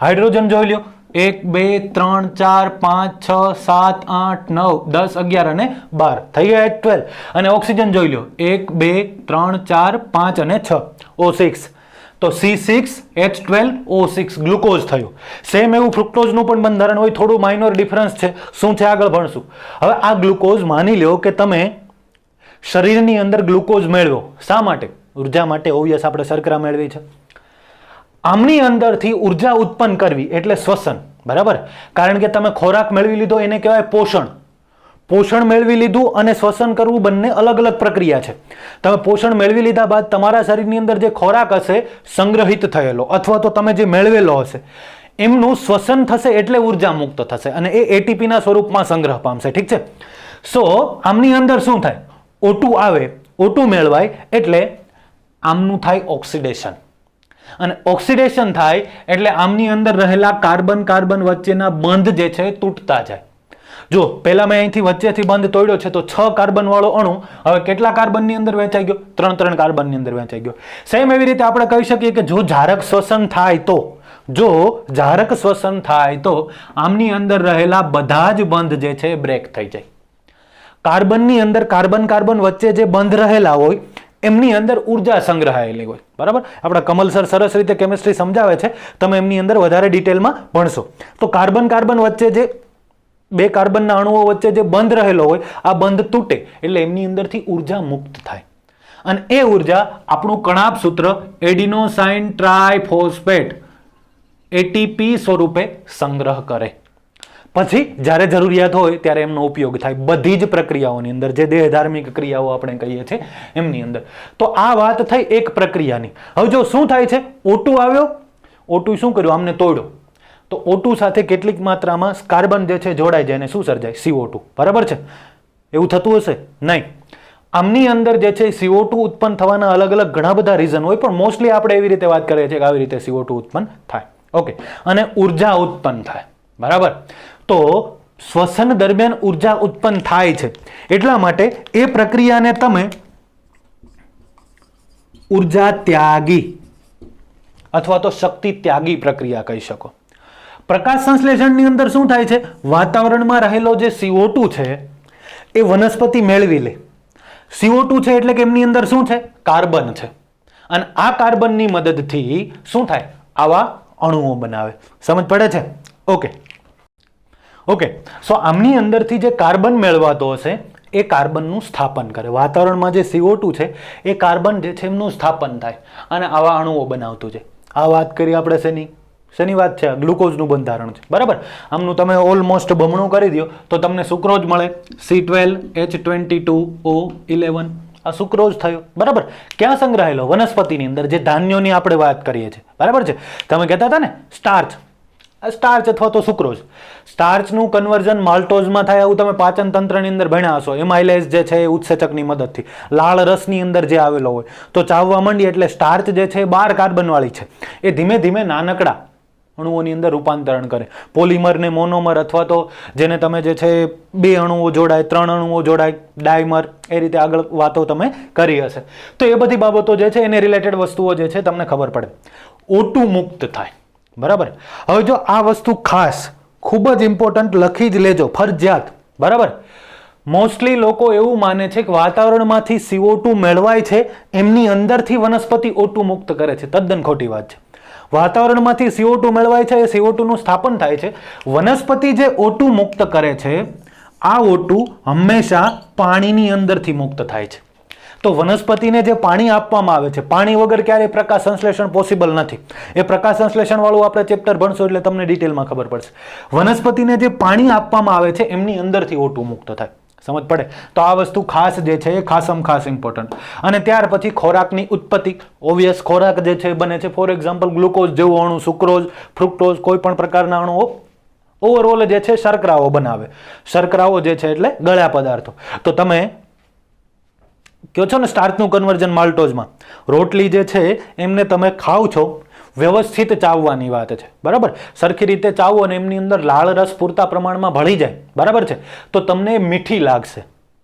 [SPEAKER 1] હાઇડ્રોજન જોઈ લ્યો 1 2 3 4 5 6 7 8 9 10 11 અને 12 થઈ ગયા H12. અને ઓક્સિજન જોઈ લ્યો 1 2 3 4 5 અને 6 O6. તો C6H12O6 ગ્લુકોઝ થયું. સેમ એવું ફ્રુક્ટોઝનું પણ બંધારણ હોય, થોડું માઇનોર ડિફરન્સ છે. શું છે આગળ ભણશું. હવે આ ગ્લુકોઝ માની લો કે તમે શરીરની અંદર ગ્લુકોઝ મેળવો. શા માટે? ઉર્જા માટે. ઓબ્વિયસ, આપણે શર્કરા મેળવી છે. આમની અંદરથી ઉર્જા ઉત્પન્ન કરવી એટલે શ્વસન, બરાબર? કારણ કે તમે ખોરાક મેળવી લીધો એને કહેવાય પોષણ. પોષણ મેળવી લીધું અને શ્વસન કરવું બંને અલગ અલગ પ્રક્રિયા છે. તમે પોષણ મેળવી લીધા બાદ તમારા શરીરની અંદર જે ખોરાક હશે સંગ્રહિત થયેલો અથવા તો તમે જે મેળવેલો હશે એમનું શ્વસન થશે એટલે ઉર્જા મુક્ત થશે અને એ એટીપીના સ્વરૂપમાં સંગ્રહ પામશે, ઠીક છે? સો આમની અંદર શું થાય? O2 આવે, O2 મેળવાય એટલે આમનું થાય ઓક્સિડેશન. અને ઓક્સિડેશન થાય એટલે આમની અંદર રહેલા કાર્બન કાર્બન વચ્ચેના બંધ જે છે તૂટતા જાય. જો પહેલા મેં અહીંથી વચ્ચેથી બંધ તોડ્યો છે તો 6 કાર્બન વાળો અણુ હવે કેટલા કાર્બનની અંદર વહેંચાઈ ગયો? 3 કાર્બનની અંદર વહેંચાઈ ગયો. સેમ એવી રીતે આપણે કહી શકીએ કે જો ઝારક શ્વસન થાય તો આમની અંદર રહેલા બધા જ બંધ જે છે બ્રેક થઈ જાય. કાર્બનની અંદર કાર્બન કાર્બન વચ્ચે જે બંધ રહેલા હોય એમની અંદર ઉર્જા સંગ્રહાયેલી હોય, બરાબર? આપણા કમલ સર સરસ રીતે કેમિસ્ટ્રી સમજાવે છે, તમે એમની અંદર વધારે ડિટેલમાં ભણશો. તો કાર્બન કાર્બન વચ્ચે જે 2 કાર્બનના અણુઓ વચ્ચે જે બંધ રહેલો હોય આ બંધ તૂટે એટલે એમની અંદરથી ઉર્જા મુક્ત થાય અને એ ઉર્જા આપણું કણાપ સૂત્ર એડિનોસાઇન ટ્રાઇફોસ્ફેટ એટીપી સ્વરૂપે સંગ્રહ કરે. પછી જ્યારે જરૂરિયાત હોય ત્યારે એમનો ઉપયોગ થાય બધી જ પ્રક્રિયાઓની અંદર, જે દેહધાર્મિક ક્રિયાઓ આપણે કહીએ છીએ એમની અંદર. તો આ વાત થઈ એક પ્રક્રિયાની. હવે જો શું થાય છે? O2 આવ્યો, O2 શું કર્યું? આમને તોડ્યો. તો O2 સાથે કેટલીક માત્રામાં કાર્બન જે છે જોડાઈ જાય અને શું સર્જાય? CO2, બરાબર છે? એવું થતું હશે? નહીં. આમની અંદર જે છે CO2 ઉત્પન્ન થવાના અલગ અલગ ઘણા બધા રીઝન હોય, પણ મોસ્ટલી આપણે એવી રીતે વાત કરીએ છીએ કે આવી રીતે CO2 ઉત્પન્ન થાય. ઓકે. અને ઉર્જા ઉત્પન્ન થાય, બરાબર? તો શ્વસન દરમિયાન ઉર્જા ઉત્પન્ન થાય છે એટલા માટે એ પ્રક્રિયાને તમે ઉર્જા ત્યાગી અથવા તો શક્તિ ત્યાગી પ્રક્રિયા કહી શકો. પ્રકાશ સંશ્લેષણની અંદર શું થાય છે? વાતાવરણમાં રહેલો જે CO2 છે એ વનસ્પતિ મેળવી લે. CO2 છે એટલે કે એમની અંદર શું છે? કાર્બન છે. અને આ કાર્બનની મદદથી શું થાય? આવા અણુઓ બનાવે. સમજ પડે છે? ઓકે. સો આમની અંદરથી જે કાર્બન મેળવાતો હશે એ કાર્બનનું સ્થાપન કરે. વાતાવરણમાં જે CO2 છે એ કાર્બન જે છે એમનું સ્થાપન થાય અને આવા અણુઓ બનાવતું છે. આ વાત કરી આપણે શેની વાત છે? ગ્લુકોઝનું બંધારણ છે, બરાબર? આમનું તમે ઓલમોસ્ટ બમણું કરી દો તો તમને સુક્રોઝ મળે, C12H22O11. આ સુક્રોઝ થયો, બરાબર? ક્યાં સંગ્રહાયેલો? વનસ્પતિની અંદર, જે ધાન્યોની આપણે વાત કરીએ છીએ, બરાબર છે? તમે કહેતા હતા ને સ્ટાર્ચ અથવા તો સુક્રોઝ. સ્ટાર્ચનું કન્વર્ઝન માલ્ટોઝમાં થાય એવું તમે પાચન તંત્રની અંદર ભણ્યા હશો. એમાઇલેઝ જે છે એ ઉત્સેચકની મદદથી લાળ રસની અંદર જે આવેલો હોય તો ચાવવા માંડીએ એટલે સ્ટાર્ચ જે છે 12 કાર્બન વાળી છે એ ધીમે ધીમે નાનકડા અણુઓની અંદર રૂપાંતરણ કરે, પોલિમર ને મોનોમર, અથવા તો જેને તમે જે છે 2 અણુઓ જોડાય, 3 અણુઓ જોડાય, ડાયમર, એ રીતે આગળ વાતો તમે કરી હશે. તો એ બધી બાબતો જે છે એને રિલેટેડ વસ્તુઓ જે છે તમને ખબર પડે. O2 મુક્ત થાય, બરાબર. હવે જો આ વસ્તુ ખાસ ખૂબ જ ઇમ્પોર્ટન્ટ લખી જ લેજો, ફરજિયાત, બરાબર. મોસ્ટલી લોકો એવું માને છે કે વાતાવરણમાંથી CO2 મેળવાય છે, એમની અંદરથી વનસ્પતિ O2 મુક્ત કરે છે. તદ્દન ખોટી વાત છે. વાતાવરણમાંથી CO2 મેળવાય છે, એ CO2 નું સ્થાપન થાય છે. વનસ્પતિ જે O2 મુક્ત કરે છે, આ O2 હંમેશા પાણીની અંદરથી મુક્ત થાય છે. તો વનસ્પતિને જે પાણી આપવામાં આવે છે, પાણી વગર ક્યારેય પ્રકાશ સંશ્લેષણ પોસિબલ નથી. એ પ્રકાશ સંશ્લેષણ વાળું આપણે ચેપ્ટર ભણશો એટલે તમને ડિટેલમાં ખબર પડશે. વનસ્પતિને જે પાણી આપવામાં આવે છે એમની અંદરથી O2 મુક્ત થાય. સમજ પડે? તો આ વસ્તુ ખાસ જે છે એ ખાસમ ખાસ ઇમ્પોર્ટન્ટ. અને ત્યાર પછી ખોરાકની ઉત્પત્તિ. ઓબ્વિયસ ખોરાક જે છે બને છે, ફોર એક્ઝામ્પલ ગ્લુકોઝ જેવું અણુ, સુક્રોઝ, ફ્રુક્ટોઝ, કોઈ પણ પ્રકારના અણુઓ ઓવરઓલ જે છે શર્કરાઓ બનાવે. શર્કરાઓ જે છે એટલે ગળ્યા પદાર્થો. તો તમે કહો છો ને સ્ટાર્ચનું કન્વર્ઝન માલ્ટોઝમાં, રોટલી જે છે એમને તમે ખાવ છો, વ્યવસ્થિત ચાવવાની વાત છે, બરાબર. સરખી રીતે ચાવો અને એમની અંદર લાળ રસ પૂરતા પ્રમાણમાં ભળી જાય, બરાબર છે, તો તમને મીઠી લાગશે.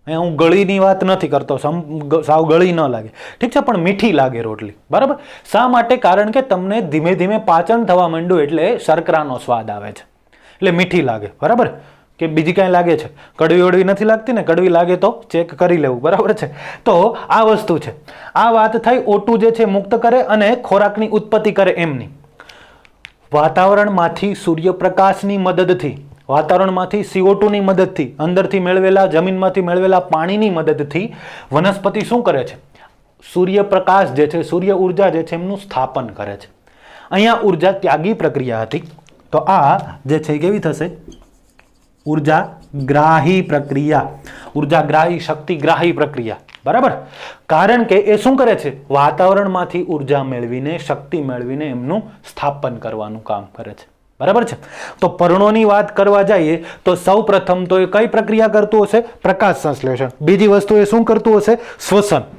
[SPEAKER 1] હું ગળીની વાત નથી કરતો, સાવ ગળી ન લાગે, ઠીક છે, પણ મીઠી લાગે રોટલી, બરાબર. શા માટે? કારણ કે તમને ધીમે ધીમે પાચન થવા માંડ્યું એટલે શર્કરાનો સ્વાદ આવે છે, એટલે મીઠી લાગે, બરાબર. કે બીજી કાંઈ લાગે છે? કડવી વડવી નથી લાગતી ને? કડવી લાગે તો ચેક કરી લેવું, બરાબર છે. તો આ વસ્તુ છે. આ વાત થઈ O2 જે છે મુક્ત કરે અને ખોરાકની ઉત્પત્તિ કરે એમની. વાતાવરણમાંથી સૂર્યપ્રકાશની મદદથી, વાતાવરણમાંથી CO2 ની મદદથી, અંદરથી મેળવેલા, જમીનમાંથી મેળવેલા પાણીની મદદથી વનસ્પતિ શું કરે છે? સૂર્યપ્રકાશ જે છે, સૂર્ય ઉર્જા જે છે એમનું સ્થાપન કરે છે. અહીંયા ઉર્જા ત્યાગી પ્રક્રિયા હતી, તો આ જે છે કેવી થશે? ઉર્જા ગ્રાહી પ્રક્રિયા. ઉર્જા ગ્રાહી, શક્તિ ગ્રાહી પ્રક્રિયા, બરાબર. કારણ કે એ શું કરે છે? વાતાવરણમાંથી ઉર્જા મેળવીને, શક્તિ મેળવીને એમનું સ્થાપન કરવાનું કામ કરે છે, બરાબર છે. તો પર્ણોની વાત કરવા જઈએ તો સૌ પ્રથમ તો એ કઈ પ્રક્રિયા કરતું હશે? પ્રકાશ સંશ્લેષણ. બીજી વસ્તુ એ શું કરતું હશે? શ્વસન.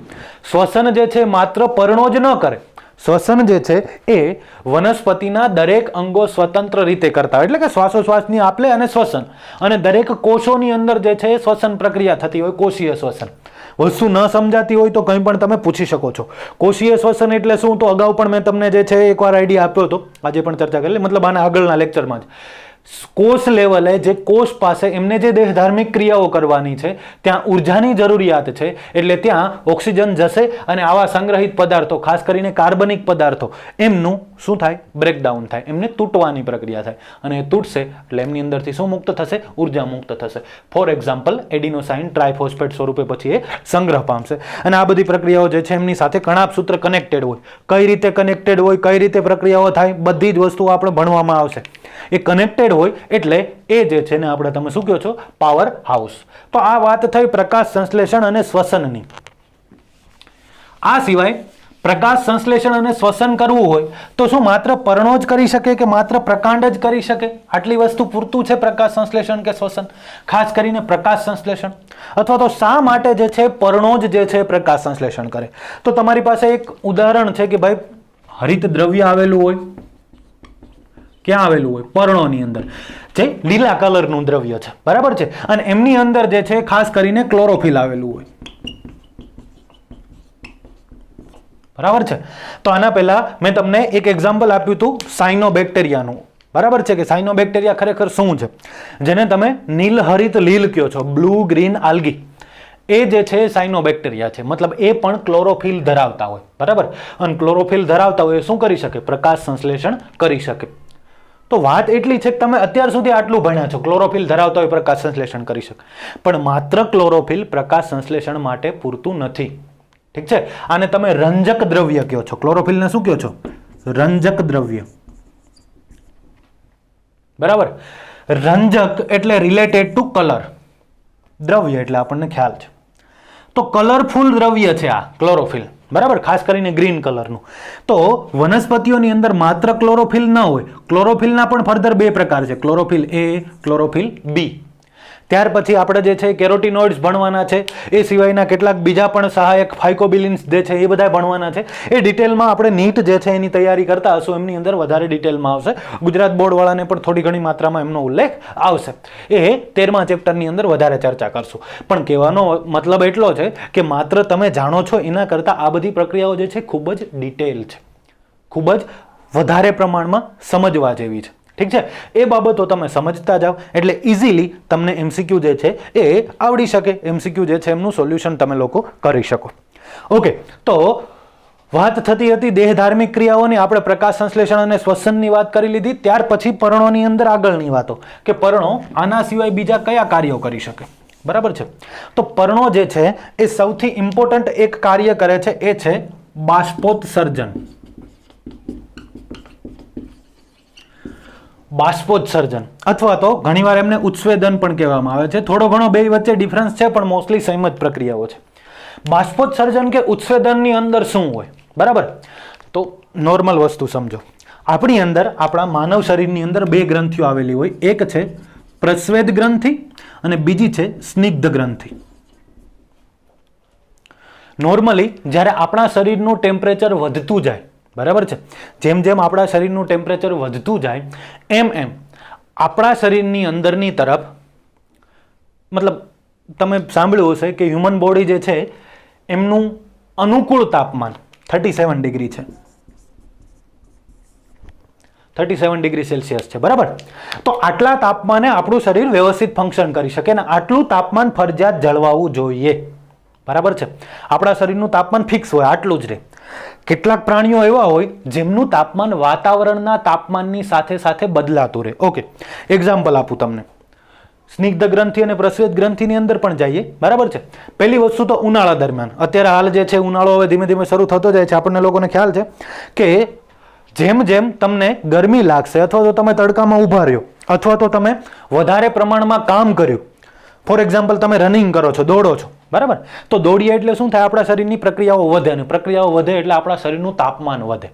[SPEAKER 1] શ્વસન જે છે માત્ર પર્ણો જ ન કરે, શ્વસન જે છે એ વનસ્પતિના દરેક અંગો સ્વતંત્ર રીતે કરતા હોય, એટલે કે શ્વાસોશ્વાસની આપલે અને શ્વસન, અને દરેક કોષોની અંદર જે છે શ્વસન પ્રક્રિયા થતી હોય, કોષીય શ્વસન. વસ્તુ ન સમજાતી હોય તો કંઈ પણ તમે પૂછી શકો છો. કોષીય શ્વસન એટલે શું? તો અગાઉ પણ મેં તમને જે છે એકવાર આઈડિયા આપ્યો હતો, આજે પણ ચર્ચા કરી, મતલબ આના આગળના લેક્ચરમાં જ. કોષ લેવલે જે કોષ પાસે એમને જે દેહધાર્મિક ક્રિયાઓ કરવાની છે ત્યાં ઉર્જાની જરૂરિયાત છે, એટલે ત્યાં ઓક્સિજન જશે અને આવા સંગ્રહિત પદાર્થો, ખાસ કરીને કાર્બનિક પદાર્થો, એમનું શું થાય? બ્રેકડાઉન થાય, એમને તૂટવાની પ્રક્રિયા થાય, અને એ તૂટશે એટલે એમની અંદરથી શું મુક્ત થશે? ઉર્જા મુક્ત થશે. ફોર એક્ઝામ્પલ એડિનોસાઇન ટ્રાઇફોસ્ફેટ સ્વરૂપે પછી એ સંગ્રહ પામશે. અને આ બધી પ્રક્રિયાઓ જે છે એમની સાથે કણાભસૂત્ર કનેક્ટેડ હોય. કઈ રીતે કનેક્ટેડ હોય, કઈ રીતે પ્રક્રિયાઓ થાય, બધી જ વસ્તુઓ આપણે ભણવામાં આવશે. એ કનેક્ટેડ હોય એટલે એ જે છે ને આપણે, તમે શું કહો છો? Power house. તો આ વાત થઈ પ્રકાશ સંશ્લેષણ અને શ્વસનની. આ સિવાય પ્રકાશ સંશ્લેષણ અને શ્વસન કરવું હોય તો શું માત્ર પર્ણો જ કરી શકે કે માત્ર પ્રકાંડ જ કરી શકે? આટલી વસ્તુ પૂરતું છે પ્રકાશ સંશ્લેષણ કે શ્વસન? ખાસ કરીને પ્રકાશ સંશ્લેષણ. અથવા તો શા માટે જે છે પર્ણો જ જે છે પ્રકાશ સંશ્લેષણ કરે? તો તમારી પાસે એક ઉદાહરણ છે કે ભાઈ હરિત દ્રવ્ય આવેલું હોય. ક્યાં આવેલું હોય? પર્ણોની અંદર. જે લીલા કલરનું દ્રવ્ય છે, બરાબર છે, અને એમની અંદર જે છે ખાસ કરીને ક્લોરોફિલ આવેલું હોય, બરાબર છે. તો આના પહેલા મેં તમને એક એક્ઝામ્પલ આપ્યું હતું સાયનોબેક્ટેરિયાનું, બરાબર છે, કે સાયનોબેક્ટેરિયા ખરેખર શું છે, જેને તમે નીલહરિત લીલ કહો છો, બ્લુ ગ્રીન આલ્ગી. એ જે છે સાયનોબેક્ટેરિયા છે, મતલબ એ પણ ક્લોરોફિલ ધરાવતા હોય, બરાબર. અને ક્લોરોફિલ ધરાવતા હોય એ શું કરી શકે? પ્રકાશ સંશ્લેષણ કરી શકે. તો વાત એટલી છે કે તમે અત્યાર સુધી આટલું ભણ્યા છો, ક્લોરોફિલ ધરાવતા હોય પ્રકાશ સંશ્લેષણ કરી શકે, પણ માત્ર ક્લોરોફિલ પ્રકાશ સંશ્લેષણ માટે પૂરતું નથી, ઠીક છે. આને તમે રંજક દ્રવ્ય કહો છો. ક્લોરોફિલને શું કહો છો? રંજક દ્રવ્ય, બરાબર. રંજક એટલે રિલેટેડ ટુ કલર, દ્રવ્ય એટલે આપણને ખ્યાલ છે. તો કલરફુલ દ્રવ્ય છે આ ક્લોરોફિલ, બરાબર, ખાસ કરીને ગ્રીન કલરનું. તો વનસ્પતિઓની અંદર માત્ર ક્લોરોફિલ ન હોય, ક્લોરોફિલના પણ ફર્ધર બે પ્રકાર છે, ક્લોરોફિલ એ, ક્લોરોફિલ બી. ત્યાર પછી આપણે જે છે કેરોટિનોઇડ્સ ભણવાના છે, એ સિવાયના કેટલાક બીજા પણ સહાયક ફાઇકોબિલિન્સ જે છે એ બધા ભણવાના છે. એ ડિટેલમાં આપણે નીટ જે છે એની તૈયારી કરતા હશું, એમની અંદર વધારે ડિટેલમાં આવશે. ગુજરાત બોર્ડવાળાને પણ થોડી ઘણી માત્રામાં એમનો ઉલ્લેખ આવશે. એ 13મા ચેપ્ટરની અંદર વધારે ચર્ચા કરશું. પણ કહેવાનો મતલબ એટલો છે કે માત્ર તમે જાણો છો એના કરતાં આ બધી પ્રક્રિયાઓ જે છે ખૂબ જ ડિટેલ છે, ખૂબ જ વધારે પ્રમાણમાં સમજવા જેવી છે. ઠીક છે, એ બાબતો તમે સમજતા જાઓ એટલે ઇઝીલી તમને એમસીક્યુ જે છે એ આવડી શકે. એમસીક્યુ જે છે એમનું સોલ્યુશન તમે લોકો કરી શકો. ઓકે, તો વાત થતી હતી દેહ ધાર્મિક ક્રિયાઓની. આપણે પ્રકાશ સંશ્લેષણ અને શ્વસનની વાત કરી લીધી. ત્યાર પછી પર્ણોની અંદર આગળની વાતો કે પર્ણો આના સિવાય બીજા કયા કાર્યો કરી શકે. બરાબર છે, તો પર્ણો જે છે એ સૌથી ઇમ્પોર્ટન્ટ એક કાર્ય કરે છે, એ છે બાષ્પોત્સર્જન. બાષ્પોત્સર્જન અથવા તો ઘણીવાર એમને ઉત્સ્વેદન પણ કહેવામાં આવે છે. થોડો ઘણો બે વચ્ચે ડિફરન્સ છે, પણ મોસ્ટલી સેમ જ પ્રક્રિયાઓ છે. બાષ્પોત્સર્જન કે ઉત્સ્વેદનની અંદર શું હોય? બરાબર, તો નોર્મલ વસ્તુ સમજો. આપણી અંદર, આપણા માનવ શરીરની અંદર બે ગ્રંથિઓ આવેલી હોય. એક છે પ્રસ્વેદ ગ્રંથિ અને બીજી છે સ્નિગ્ધ ગ્રંથિ. નોર્મલી જ્યારે આપણા શરીરનું ટેમ્પરેચર વધતું જાય, બરાબર છે, જેમ જેમ આપણા શરીરનું ટેમ્પરેચર વધતું જાય એમ એમ આપણા શરીરની અંદરની તરફ, મતલબ તમે સાંભળ્યું હશે કે હ્યુમન બોડી જે છે એમનું અનુકૂળ તાપમાન 37 ડિગ્રી છે, 37 ડિગ્રી સેલ્સિયસ છે. બરાબર, તો આટલા તાપમાને આપણું શરીર વ્યવસ્થિત ફંક્શન કરી શકે અને આટલું તાપમાન ફરજિયાત જળવાવું જોઈએ. બરાબર છે, આપણા શરીરનું તાપમાન ફિક્સ હોય, આટલું જ રહે. કેટલાક પ્રાણીઓ એવા હોય જેમનું તાપમાન વાતાવરણના તાપમાનની સાથે સાથે બદલાતું રહે. ઓકે, એક્ઝામ્પલ આપું તમને. સ્નિગ્ધ ગ્રંથિ અને પ્રસ્વેદ ગ્રંથિની અંદર પણ જઈએ. બરાબર છે, પહેલી વસ્તુ તો ઉનાળા દરમિયાન, અત્યારે હાલ જે છે ઉનાળો હવે ધીમે ધીમે શરૂ થતો જાય છે. આપણને લોકોને ખ્યાલ છે કે જેમ જેમ તમને ગરમી લાગશે અથવા તો તમે તડકામાં ઊભા રહ્યો અથવા તો તમે વધારે પ્રમાણમાં કામ કર્યું, ફોર એક્ઝામ્પલ તમે રનિંગ કરો છો, દોડો છો, બરાબર, તો દોડીએ એટલે શું થાય? આપણા શરીરની પ્રક્રિયાઓ વધે અને પ્રક્રિયાઓ વધે એટલે આપણા શરીરનું તાપમાન વધે.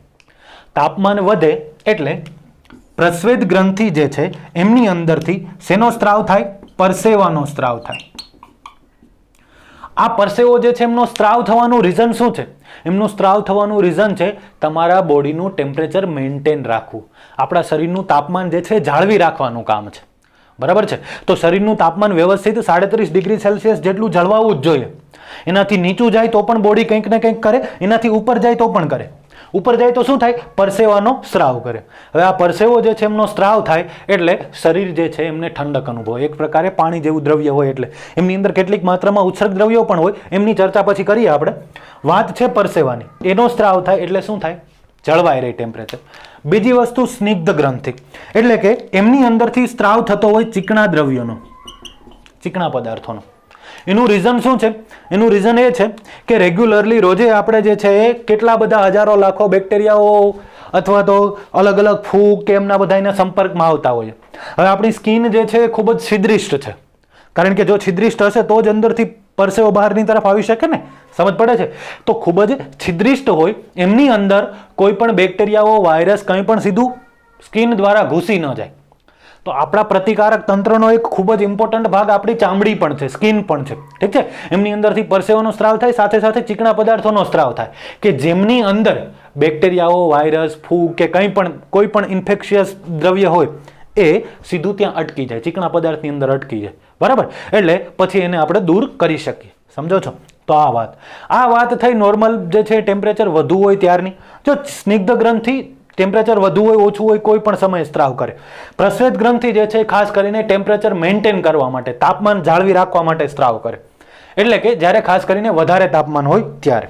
[SPEAKER 1] તાપમાન વધે એટલે પ્રસ્વેદ ગ્રંથિ જે છે એમની અંદરથી શેનો સ્ત્રાવ થાય? પરસેવાનો સ્ત્રાવ થાય. આ પરસેવો જે છે એમનો સ્ત્રાવ થવાનું રીઝન શું છે? એમનું સ્ત્રાવ થવાનું રીઝન છે તમારા બોડીનું ટેમ્પરેચર મેન્ટેન રાખવું, આપણા શરીરનું તાપમાન જે છે જાળવી રાખવાનું કામ છે. બરાબર છે, તો શરીરનું તાપમાન વ્યવસ્થિત 37 ડિગ્રી સેલ્સિયસ જેટલું જળવાવું જ જોઈએ. એનાથી નીચું જાય તો પણ બોડી કંઈક ને કંઈક કરે, એનાથી ઉપર જાય તો પણ કરે. ઉપર જાય તો શું થાય? પરસેવાનો સ્ત્રાવ કરે. હવે આ પરસેવો જે છે એમનો સ્ત્રાવ થાય એટલે શરીર જે છે એમને ઠંડક અનુભવે. એક પ્રકારે પાણી જેવું દ્રવ્ય હોય એટલે એમની અંદર કેટલીક માત્રામાં ઉત્સર્ગ દ્રવ્યો પણ હોય, એમની ચર્ચા પછી કરીએ આપણે. વાત છે પરસેવાની, એનો સ્ત્રાવ થાય એટલે શું થાય? જળવાઈ રહે ટેમ્પરેચર. બીજી વસ્તુ સ્નિગ્ધ ગ્રંથિ, એટલે કે એમની અંદરથી સ્ત્રાવ થતો હોય ચીકણા દ્રવ્યોનો, ચીકણા પદાર્થોનો. એનું રીઝન શું છે? એનું રીઝન એ છે કે રેગ્યુલરલી રોજે આપણે જે છે એ કેટલા બધા હજારો લાખો બેક્ટેરિયાઓ અથવા તો અલગ અલગ ફૂગ કે એમના બધા એના સંપર્કમાં આવતા હોય. હવે આપણી સ્કિન જે છે એ ખૂબ જ છિદ્રિષ્ટ છે, કારણ કે જો છિદ્રિષ્ટ હશે તો જ અંદરથી પરસેવો બહારની તરફ આવી શકે ને. સમજ પડે છે? તો ખૂબ જ છિદ્રિષ્ટ હોય, એમની અંદર કોઈ પણ બેક્ટેરિયાઓ, વાયરસ કંઈ પણ સીધું સ્કિન દ્વારા ઘૂસી ન જાય. તો આપણા પ્રતિકારક તંત્રનો એક ખૂબ જ ઇમ્પોર્ટન્ટ ભાગ આપણી ચામડી પણ છે, સ્કિન પણ છે. ઠીક છે, એમની અંદરથી પરસેવાનો સ્ત્રાવ થાય, સાથે સાથે ચીકણા પદાર્થોનો સ્ત્રાવ થાય કે જેમની અંદર બેક્ટેરિયાઓ, વાયરસ, ફૂગ કે કંઈ પણ કોઈ પણ ઇન્ફેક્શિયસ દ્રવ્ય હોય એ સીધું ત્યાં અટકી જાય, ચીકણા પદાર્થની અંદર અટકી જાય. બરાબર, એટલે પછી એને આપણે દૂર કરી શકીએ. સમજો છો? તો આ વાત થઈ નોર્મલ જે છે ટેમ્પરેચર વધુ હોય ત્યારની. જો સ્નિગ્ધ ગ્રંથિ ટેમ્પરેચર વધુ હોય ઓછું હોય કોઈ પણ સમયે સ્ત્રાવ કરે. પ્રસ્વેદ ગ્રંથિ જે છે ખાસ કરીને ટેમ્પરેચર મેન્ટેન કરવા માટે, તાપમાન જાળવી રાખવા માટે સ્ત્રાવ કરે, એટલે કે જ્યારે ખાસ કરીને વધારે તાપમાન હોય ત્યારે.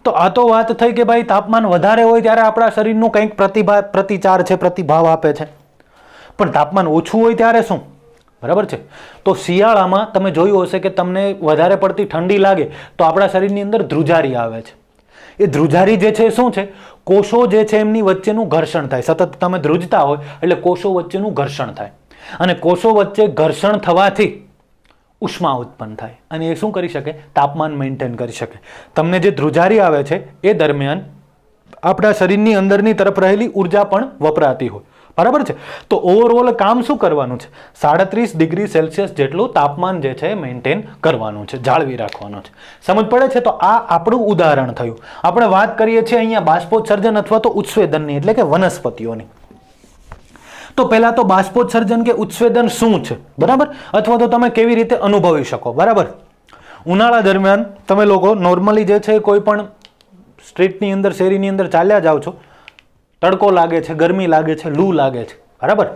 [SPEAKER 1] તો આ તો વાત થઈ કે ભાઈ તાપમાન વધારે હોય ત્યારે આપણા શરીરનું કંઈક પ્રતિચાર છે, પ્રતિભાવ આપે છે. પણ તાપમાન ઓછું હોય ત્યારે શું? બરાબર છે, તો શિયાળામાં તમે જોયું હશે કે તમને વધારે પડતી ઠંડી લાગે તો આપણા શરીરની અંદર ધ્રુજારી આવે છે. એ ધ્રુજારી જે છે શું છે? કોષો જે છે એમની વચ્ચેનું ઘર્ષણ થાય. સતત તમે ધ્રુજતા હોય એટલે કોષો વચ્ચેનું ઘર્ષણ થાય અને કોષો વચ્ચે ઘર્ષણ થવાથી ઉષ્મા ઉત્પન્ન થાય અને એ શું કરી શકે? તાપમાન મેન્ટેન કરી શકે. તમને જે ધ્રુજારી આવે છે એ દરમિયાન આપણા શરીરની અંદરની તરફ રહેલી ઉર્જા પણ વપરાતી હોય. બરાબર છે. તો ઓવરઓલ કામ શું કરવાનું છે? 37 ડિગ્રી સેલ્સિયસ જેટલું તાપમાન જે છે મેન્ટેન કરવાનું છે, જાળવી રાખવાનું છે. સમજ પડે છે? તો આ આપણું ઉદાહરણ થયું. આપણે વાત કરીએ છીએ અહીંયા બાષ્પોત્સર્જન અથવા તો ઉત્સેદનની, એટલે કે વનસ્પતિઓની. તો પહેલા તો બાષ્પોત્સર્જન કે ઉત્સેદન શું છે, બરાબર, અથવા તો તમે કેવી રીતે અનુભવી શકો. બરાબર, ઉનાળા દરમિયાન તમે લોકો નોર્મલી જે છે કોઈ પણ સ્ટ્રીટની અંદર, શેરીની અંદર ચાલ્યા જાઓ છો, તડકો લાગે છે, ગરમી લાગે છે, લૂ લાગે છે, બરાબર,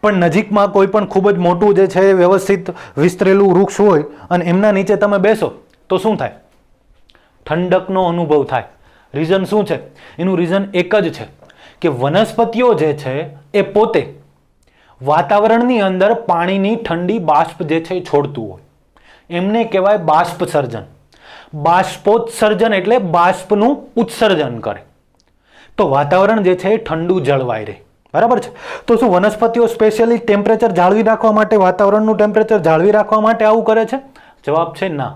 [SPEAKER 1] પણ નજીકમાં કોઈ પણ ખૂબ જ મોટું જે છે વ્યવસ્થિત વિસ્તરેલું વૃક્ષ હોય અને એમના નીચે તમે બેસો તો શું થાય? ઠંડકનો અનુભવ થાય. રીઝન શું છે? એનું રીઝન એક જ છે કે વનસ્પતિઓ જે છે એ પોતે વાતાવરણની અંદર પાણીની ઠંડી બાષ્પ જે છે એ છોડતું હોય, એમને કહેવાય બાષ્પસર્જન. બાષ્પોત્સર્જન એટલે બાષ્પનું ઉત્સર્જન કરે, તો વાતાવરણ જે છે એ ઠંડુ જળવાઈ રહે. બરાબર છે? તો શું વનસ્પતિઓ સ્પેશિયલી ટેમ્પરેચર જાળવી રાખવા માટે, વાતાવરણનું ટેમ્પરેચર જાળવી રાખવા માટે આવું કરે છે? જવાબ છે ના.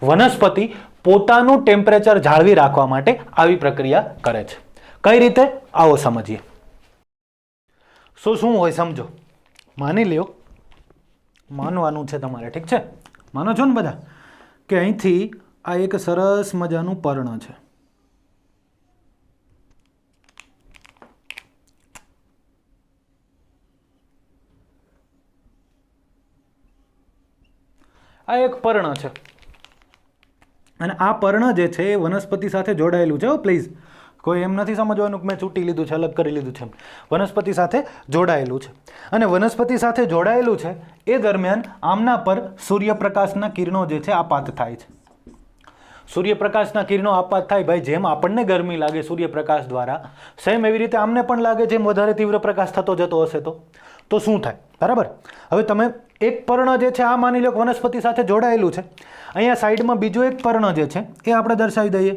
[SPEAKER 1] વનસ્પતિ પોતાનું ટેમ્પરેચર જાળવી રાખવા માટે આવી પ્રક્રિયા કરે છે. કઈ રીતે? આવો સમજીએ. શું હોય સમજો. માની લ્યો, માનવાનું છે તમારે, ઠીક છે? માનો છો ને બધા કે અહીંથી આ એક સરસ મજાનું પર્ણ છે. આ એક પર્ણ છે અને આ પર્ણ જે છે એ વનસ્પતિ સાથે જોડાયેલું છે. પ્લીઝ કોઈ એમ નથી સમજવાનું કે મેં ચૂંટી લીધું છે, અલગ કરી લીધું છે. વનસ્પતિ સાથે જોડાયેલું છે અને વનસ્પતિ સાથે જોડાયેલું છે એ દરમિયાન આમના પર સૂર્યપ્રકાશના કિરણો જે છે આપાત થાય છે. સૂર્યપ્રકાશના કિરણો આપાત થાય, ભાઈ, જેમ આપણને ગરમી લાગે સૂર્યપ્રકાશ દ્વારા, સેમ એવી રીતે આમને પણ લાગે. જેમ વધારે તીવ્ર પ્રકાશ થતો જતો હશે તો શું થાય? બરાબર. હવે તમે એક પર્ણ જે છે આ માની લો વનસ્પતિ સાથે જોડાયેલું છે. અહીંયા સાઈડમાં બીજું એક પર્ણ જે છે એ આપણે દર્શાવી દઈએ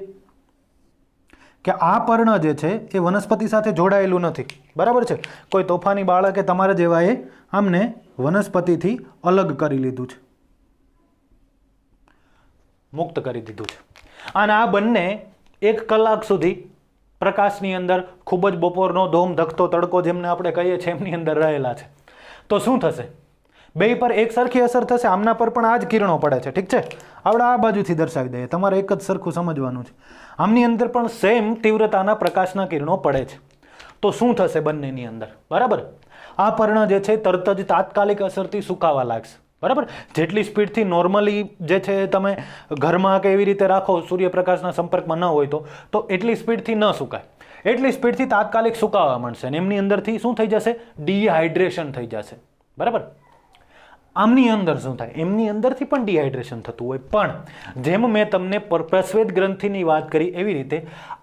[SPEAKER 1] કે આ પર્ણ જે છે એ વનસ્પતિ સાથે જોડાયેલું નથી. બરાબર છે? કોઈ તોફાની બાળકે તમારા જેવાએ આમને વનસ્પતિથી અલગ કરી લીધું છે, મુક્ત કરી દીધું છે. અને આ બંને 1 કલાક સુધી પ્રકાશની અંદર, ખૂબ જ બપોરનો ધોમ ધખતો તડકો જેમને આપણે કહીએ છીએ એમની અંદર રહેલા છે. તો શું થશે? બે પર એક સરખી અસર થશે. આમના પર પણ આ જ કિરણો પડે છે, ઠીક છે? આપણે આ બાજુથી દર્શાવી દઈએ, તમારે એક જ સરખું સમજવાનું છે. આમની અંદર પણ સેમ તીવ્રતાના પ્રકાશના કિરણો પડે છે. તો શું થશે બંનેની અંદર? બરાબર, આ પર્ણ જે છે તરત જ તાત્કાલિક અસરથી સુકાવા લાગશે. બરાબર, જેટલી સ્પીડથી નોર્મલી જે છે તમે ઘરમાં કે એવી રીતે રાખો, સૂર્યપ્રકાશના સંપર્કમાં ન હોય તો એટલી સ્પીડથી ન સુકાય, એટલી સ્પીડથી તાત્કાલિક સુકાવા માંડશે અને એમની અંદરથી શું થઈ જશે? ડિહાઇડ્રેશન થઈ જશે. બરાબર. આમની અંદર શું થાય? એમની અંદરથી પણ ડિહાઇડ્રેશન થતું હોય, પણ જેમ મેં તમને પ્રસ્વેદ ગ્રંથિની વાત કરી એવી રીતે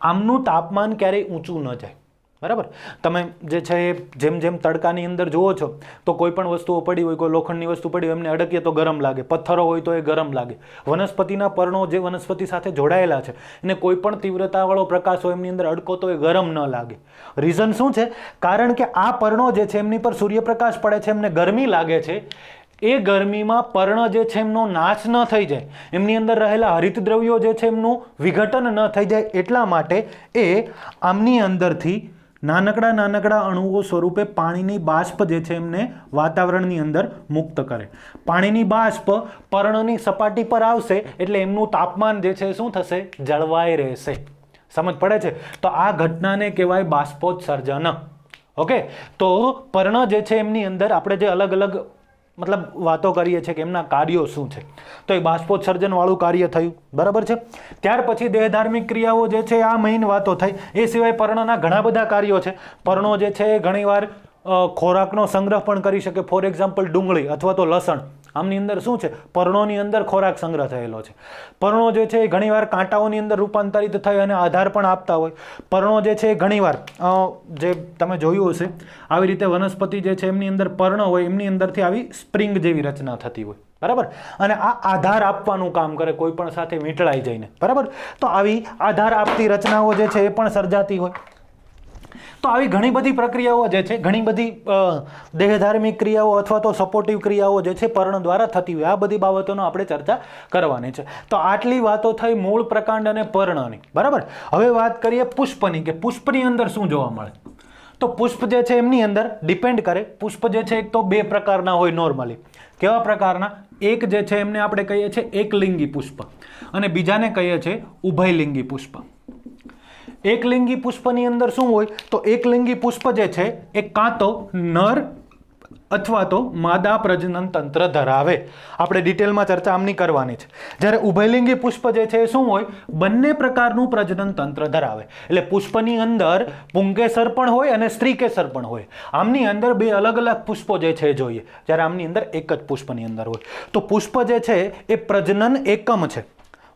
[SPEAKER 1] આમનું તાપમાન ક્યારેય ઊંચું ન જાય. બરાબર, તમે જે છે જેમ જેમ તડકાની અંદર જુઓ છો તો કોઈ પણ વસ્તુઓ પડી હોય, કોઈ લોખંડની વસ્તુ પડી હોય, એમને અડકીએ તો ગરમ લાગે, પથ્થરો હોય તો એ ગરમ લાગે. વનસ્પતિના પર્ણો જે વનસ્પતિ સાથે જોડાયેલા છે એને કોઈ પણ તીવ્રતાવાળો પ્રકાશ હોય એમની અંદર અડકો તો એ ગરમ ન લાગે. રીઝન શું છે? કારણ કે આ પર્ણો જે છે એમની પર સૂર્યપ્રકાશ પડે છે, એમને ગરમી લાગે છે. એ ગરમીમાં પર્ણ જે છે એમનો નાશ ન થઈ જાય, એમની અંદર રહેલા હરિત દ્રવ્યો જે છે એમનું વિઘટન ન થઈ જાય, એટલા માટે એ આમની અંદરથી નાનકડા અણુઓ સ્વરૂપે પાણીની બાષ્પ જે છે એમને વાતાવરણની અંદર મુક્ત કરે. પાણીની બાષ્પ પર્ણની સપાટી પર આવશે એટલે એમનું તાપમાન જે છે શું થશે? જળવાઈ રહેશે. સમજ પડે છે? તો આ ઘટનાને કહેવાય બાષ્પોત્સર્જન. ઓકે, તો પર્ણ જે છે એમની અંદર આપણે જે અલગ અલગ વાતો કરીએ છીએ કે એમના કાર્યો શું છે, તો એ બાષ્પોત્સર્જન વાળું કાર્ય થયું. બરાબર છે? ત્યાર પછી દેહધાર્મિક ક્રિયાઓ જે છે આ મેઇન વાતો થઈ. એ સિવાય પર્ણના ઘણા બધા કાર્યો છે. પર્ણો જે છે ઘણીવાર ખોરાકનો સંગ્રહ પણ કરી શકે. ફોર એક્ઝામ્પલ ડુંગળી અથવા તો લસણ, આમની અંદર શું છે? પર્ણોની અંદર ખોરાક સંગ્રહ થયેલો છે. પર્ણો જે છે એ ઘણીવાર કાંટાઓની અંદર રૂપાંતરિત થઈ અને આધાર પણ આપતા હોય. પર્ણો જે છે એ ઘણીવાર જે તમે જોયું હશે આવી રીતે વનસ્પતિ જે છે એમની અંદર પર્ણ હોય, એમની અંદરથી આવી સ્પ્રિંગ જેવી રચના થતી હોય. બરાબર, અને આ આધાર આપવાનું કામ કરે કોઈ પણ સાથે વીંટળાઈ જઈને. બરાબર, તો આવી આધાર આપતી રચનાઓ જે છે એ પણ સર્જાતી હોય. તો આવી ઘણી બધી પ્રક્રિયાઓ જે છે, ઘણી બધી દેહધાર્મિક ક્રિયાઓ અથવા તો સપોર્ટિવ ક્રિયાઓ જે છે પર્ણ દ્વારા થતી હોય. આ બધી બાબતોનો આપણે ચર્ચા કરવાની છે. તો આટલી વાતો થઈ મૂળ, પ્રકાંડ અને પર્ણની. બરાબર, હવે વાત કરીએ પુષ્પની, કે પુષ્પની અંદર શું જોવા મળે. તો પુષ્પ જે છે એમની અંદર ડિપેન્ડ કરે. પુષ્પ જે છે એક તો બે પ્રકારના હોય નોર્મલી. કેવા પ્રકારના? એક જે છે એમને આપણે કહીએ છીએ એકલિંગી પુષ્પ અને બીજાને કહીએ છીએ ઉભયલિંગી પુષ્પ. એકલિંગી પુષ્પની અંદર શું હોય? તો એકલિંગી પુષ્પ જે છે એ કાં તો નર અથવા તો માદા પ્રજનન તંત્ર ધરાવે. આપણે ડિટેલમાં ચર્ચા આમની કરવાની છે. જ્યારે ઉભયલિંગી પુષ્પ જે છે એ શું હોય? બંને પ્રકારનું પ્રજનન તંત્ર ધરાવે. એટલે પુષ્પની અંદર પુંકેસર પણ હોય અને સ્ત્રીકેસર પણ હોય. આમની અંદર બે અલગ અલગ પુષ્પો જે છે જોઈએ, જ્યારે આમની અંદર એક જ પુષ્પની અંદર હોય. તો પુષ્પ જે છે એ પ્રજનન એકમ છે.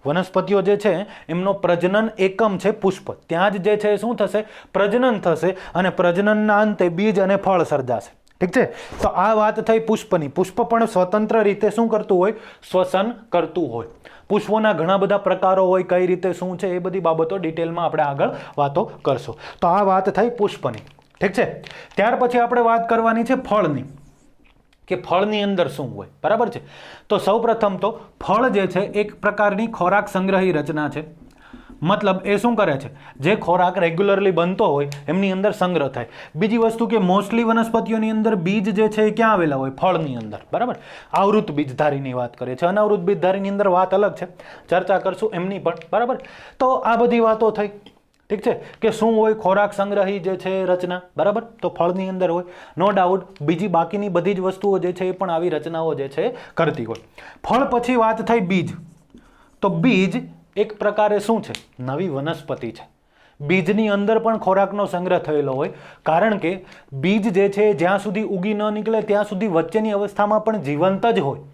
[SPEAKER 1] વનસ્પતિઓ જે છે એમનો પ્રજનન એકમ છે પુષ્પ. ત્યાં જ જે છે શું થશે? પ્રજનન થશે અને પ્રજનનના અંતે બીજ અને ફળ સર્જાશે. ઠીક છે. તો આ વાત થઈ પુષ્પની. પુષ્પ પણ સ્વતંત્ર રીતે શું કરતું હોય? શ્વસન કરતું હોય. પુષ્પોના ઘણા બધા પ્રકારો હોય, કઈ રીતે શું છે એ બધી બાબતો ડિટેલમાં આપણે આગળ વાતો કરશું. તો આ વાત થઈ પુષ્પની. ઠીક છે. ત્યાર પછી આપણે વાત કરવાની છે ફળની, કે ફળની અંદર શું હોય. બરાબર છે. તો સૌપ્રથમ તો ફળ જે છે એક પ્રકારની ખોરાક સંગ્રહી રચના છે. મતલબ એ શું કરે છે? જે ખોરાક રેગ્યુલરલી બનતો હોય એમની અંદર સંગ્રહ થાય. બીજી વસ્તુ કે મોસ્ટલી વનસ્પતિઓની અંદર બીજ જે છે એ ક્યાં આવેલા હોય? ફળની અંદર. બરાબર. આવૃત બીજધારીની વાત કરે છે. અનાવૃત બીજધારીની અંદર વાત અલગ છે, ચર્ચા કરશું એમની પણ. બરાબર. તો આ બધી વાતો થઈ. ઠીક છે. કે શું હોય? ખોરાક સંગ્રહી જે છે રચના. બરાબર. તો ફળની અંદર હોય. નો ડાઉટ બીજી બાકીની બધી જ વસ્તુઓ જે છે એ પણ આવી રચનાઓ જે છે કરતી હોય. ફળ પછી વાત થઈ બીજ. તો બીજ એક પ્રકારે શું છે? નવી વનસ્પતિ છે. બીજની અંદર પણ ખોરાકનો સંગ્રહ થયેલો હોય, કારણ કે બીજ જે છે જ્યાં સુધી ઉગી ન નીકળે ત્યાં સુધી વચ્ચેની અવસ્થામાં પણ જીવંત જ હોય.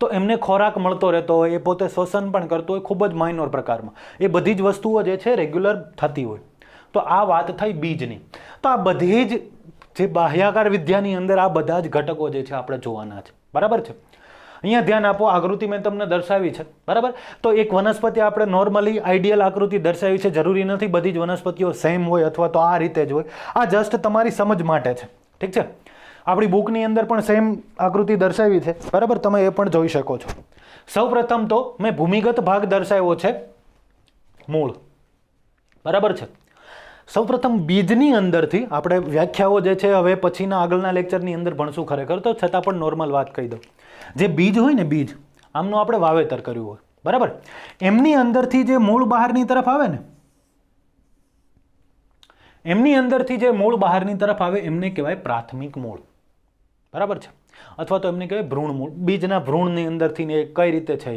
[SPEAKER 1] તો એમને ખોરાક મળતો રહેતો હોય, એ પોતે શ્વસન પણ કરતો હોય ખૂબ જ માઇનોર પ્રકારમાં. એ બધી જ વસ્તુઓ જે છે રેગ્યુલર થતી હોય. તો આ વાત થઈ બીજની. તો આ બધી જ જે બાહ્યાકાર વિદ્યાની અંદર આ બધા જ ઘટકો જે છે આપણે જોવાના છે. બરાબર છે. અહીંયા ધ્યાન આપો, આકૃતિ મેં તમને દર્શાવી છે. બરાબર. તો એક વનસ્પતિ આપણે નોર્મલી આઈડિયલ આકૃતિ દર્શાવી છે. જરૂરી નથી બધી જ વનસ્પતિઓ સેમ હોય અથવા તો આ રીતે જ હોય. આ જસ્ટ તમારી સમજ માટે છે. ઠીક છે. આપણી બુકની અંદર પણ સેમ આકૃતિ દર્શાવી છે. બરાબર. તમે એ પણ જોઈ શકો છો. સૌપ્રથમ તો મેં ભૂમિગત ભાગ દર્શાવ્યો છે, મૂળ. બરાબર છે. સૌપ્રથમ બીજની અંદરથી આપણે વ્યાખ્યાઓ જે છે હવે પછીના આગળના લેક્ચરની અંદર ભણશું ખરેખર, તો છતાં પણ નોર્મલ વાત કહી દઉં. જે બીજ હોય ને, બીજ આમનું આપણે વાવેતર કર્યું હોય. બરાબર. એમની અંદરથી જે મૂળ બહારની તરફ આવે ને, એમની અંદરથી જે મૂળ બહારની તરફ આવે એમને કહેવાય પ્રાથમિક મૂળ. બરાબર છે. અથવા તો એમને કહેવાય ભ્રૂણ મૂળ. બીજના ભ્રૂણની અંદરથી કઈ રીતે છે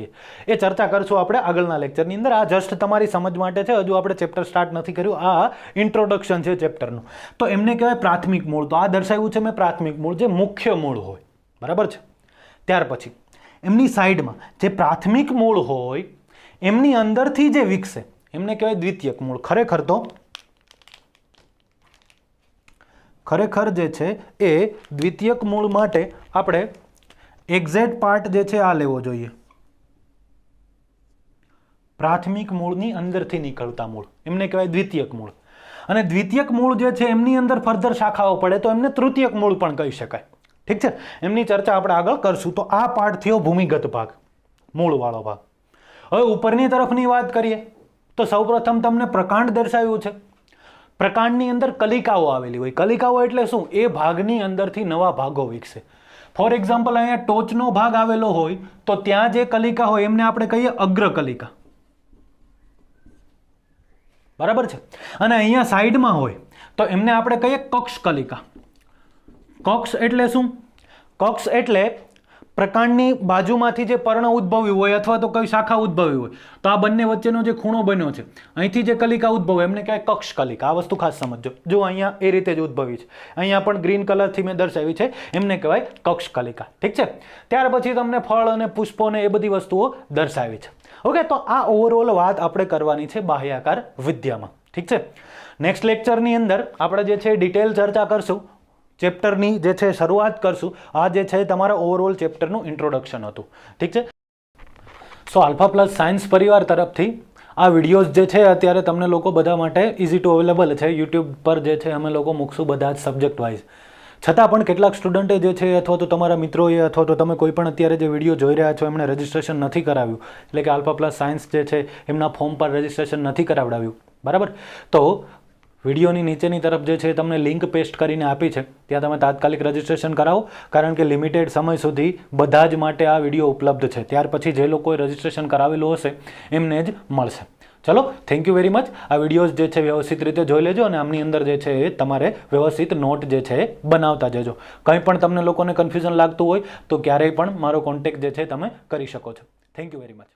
[SPEAKER 1] એ ચર્ચા કરશું આપણે આગળના લેક્ચરની અંદર. આ જસ્ટ તમારી સમજ માટે છે. હજુ આપણે ચેપ્ટર સ્ટાર્ટ નથી કર્યું. આ ઇન્ટ્રોડક્શન છે ચેપ્ટરનું. તો એમને કહેવાય પ્રાથમિક મૂળ. તો આ દર્શાવ્યું છે મેં પ્રાથમિક મૂળ, જે મુખ્ય મૂળ હોય. બરાબર છે. ત્યાર પછી એમની સાઈડમાં જે પ્રાથમિક મૂળ હોય એમની અંદરથી જે વિકસે એમને કહેવાય દ્વિતીયક મૂળ. ખરેખર જે છે એ દ્વિતીયક મૂળ માટે આપણે એક્ઝેક્ટ પાર્ટ જે છે આ લેવો જોઈએ. પ્રાથમિક મૂળની અંદરથી નીકળતા મૂળ એમને કહેવાય દ્વિતીયક મૂળ. અને દ્વિતીયક મૂળ જે છે એમની અંદર ફર્ધર શાખાઓ પડે તો એમને તૃતીયક મૂળ પણ કહી શકાય. ઠીક છે. એમની ચર્ચા આપણે આગળ કરશું. તો આ પાર્ટ થયો ભૂમિગત ભાગ, મૂળવાળો ભાગ. હવે ઉપરની તરફની વાત કરીએ તો સૌપ્રથમ તમને પ્રકાંડ દર્શાવ્યું છે. પ્રકાંડની અંદર કલિકાઓ આવેલી હોય. કલિકાઓ એટલે શું? એ ભાગની અંદરથી નવા ભાગો વિકસે. ફોર એક્ઝામ્પલ અહીંયા ટોચનો ભાગ આવેલો હોય તો ત્યાં જે કલિકા હોય એમને આપણે કહીએ અગ્રકલિકા. બરાબર છે. અને અહીંયા સાઈડમાં હોય તો એમને આપણે કહીએ કક્ષ કલિકા. કક્ષ એટલે શું? કક્ષ એટલે પ્રકાંડની બાજુમાંથી જે પર્ણ ઉદ્ભવ્યું હોય અથવા તો કઈ શાખા ઉદ્ભવી હોય તો આ બંને વચ્ચેનો જે ખૂણો બન્યો છે અહીંથી જે કલિકા ઉદ્ભવે એમને કહેવાય કક્ષ કલિકા. આ વસ્તુ ખાસ સમજો. જો અહીંયા એ રીતે જ ઉદ્ભવી છે. અહીંયા પણ ગ્રીન કલરથી મેં દર્શાવી છે. એમને કહેવાય કક્ષ કલિકા. ઠીક છે. ત્યાર પછી તમને ફળ અને પુષ્પોને એ બધી વસ્તુઓ દર્શાવી છે. ઓકે. તો આ ઓવરઓલ વાત આપણે કરવાની છે બાહ્યાકાર વિદ્યામાં. ઠીક છે. નેક્સ્ટ લેક્ચરની અંદર આપણે જે છે ડિટેલ ચર્ચા કરશું. ચેપ્ટરની જે છે શરૂઆત કરશું. આ જે છે તમારા ઓવરઓલ ચેપ્ટરનું ઇન્ટ્રોડક્શન હતું. ઠીક છે. સો આલ્ફા પ્લસ સાયન્સ પરિવાર તરફથી આ વિડીયોઝ જે છે અત્યારે તમને લોકો બધા માટે ઇઝી ટુ અવેલેબલ છે. યુટ્યુબ પર જે છે અમે લોકો મૂકશું બધા જ સબ્જેક્ટ વાઇઝ. છતાં પણ કેટલાક સ્ટુડન્ટે જે છે અથવા તો તમારા મિત્રોએ અથવા તો તમે કોઈ પણ અત્યારે જે વિડીયો જોઈ રહ્યા છો એમણે રજિસ્ટ્રેશન નથી કરાવ્યું, એટલે કે આલ્ફા પ્લસ સાયન્સ જે છે એમના ફોર્મ પર રજિસ્ટ્રેશન નથી કરાવડાવ્યું. બરાબર. તો વિડીયોની નીચેની તરફ જે છે તમને લિંક પેસ્ટ કરીને આપી છે, ત્યાં તમે તાત્કાલિક રજિસ્ટ્રેશન કરાવો, કારણ કે લિમિટેડ સમય સુધી બધા જ માટે આ વિડીયો ઉપલબ્ધ છે. ત્યાર પછી જે લોકોએ રજિસ્ટ્રેશન કરાવેલું હશે એમને જ મળશે. ચલો, થેન્ક યુ વેરી મચ. આ વિડીયોઝ જે છે વ્યવસ્થિત રીતે જોઈ લેજો અને આમની અંદર જે છે એ તમારે વ્યવસ્થિત નોટ જે છે એ બનાવતા જજો. કંઈ પણ તમને લોકોને કન્ફ્યુઝન લાગતું હોય તો ક્યારેય પણ મારો કોન્ટેક્ટ જે છે તમે કરી શકો છો. Thank you very much.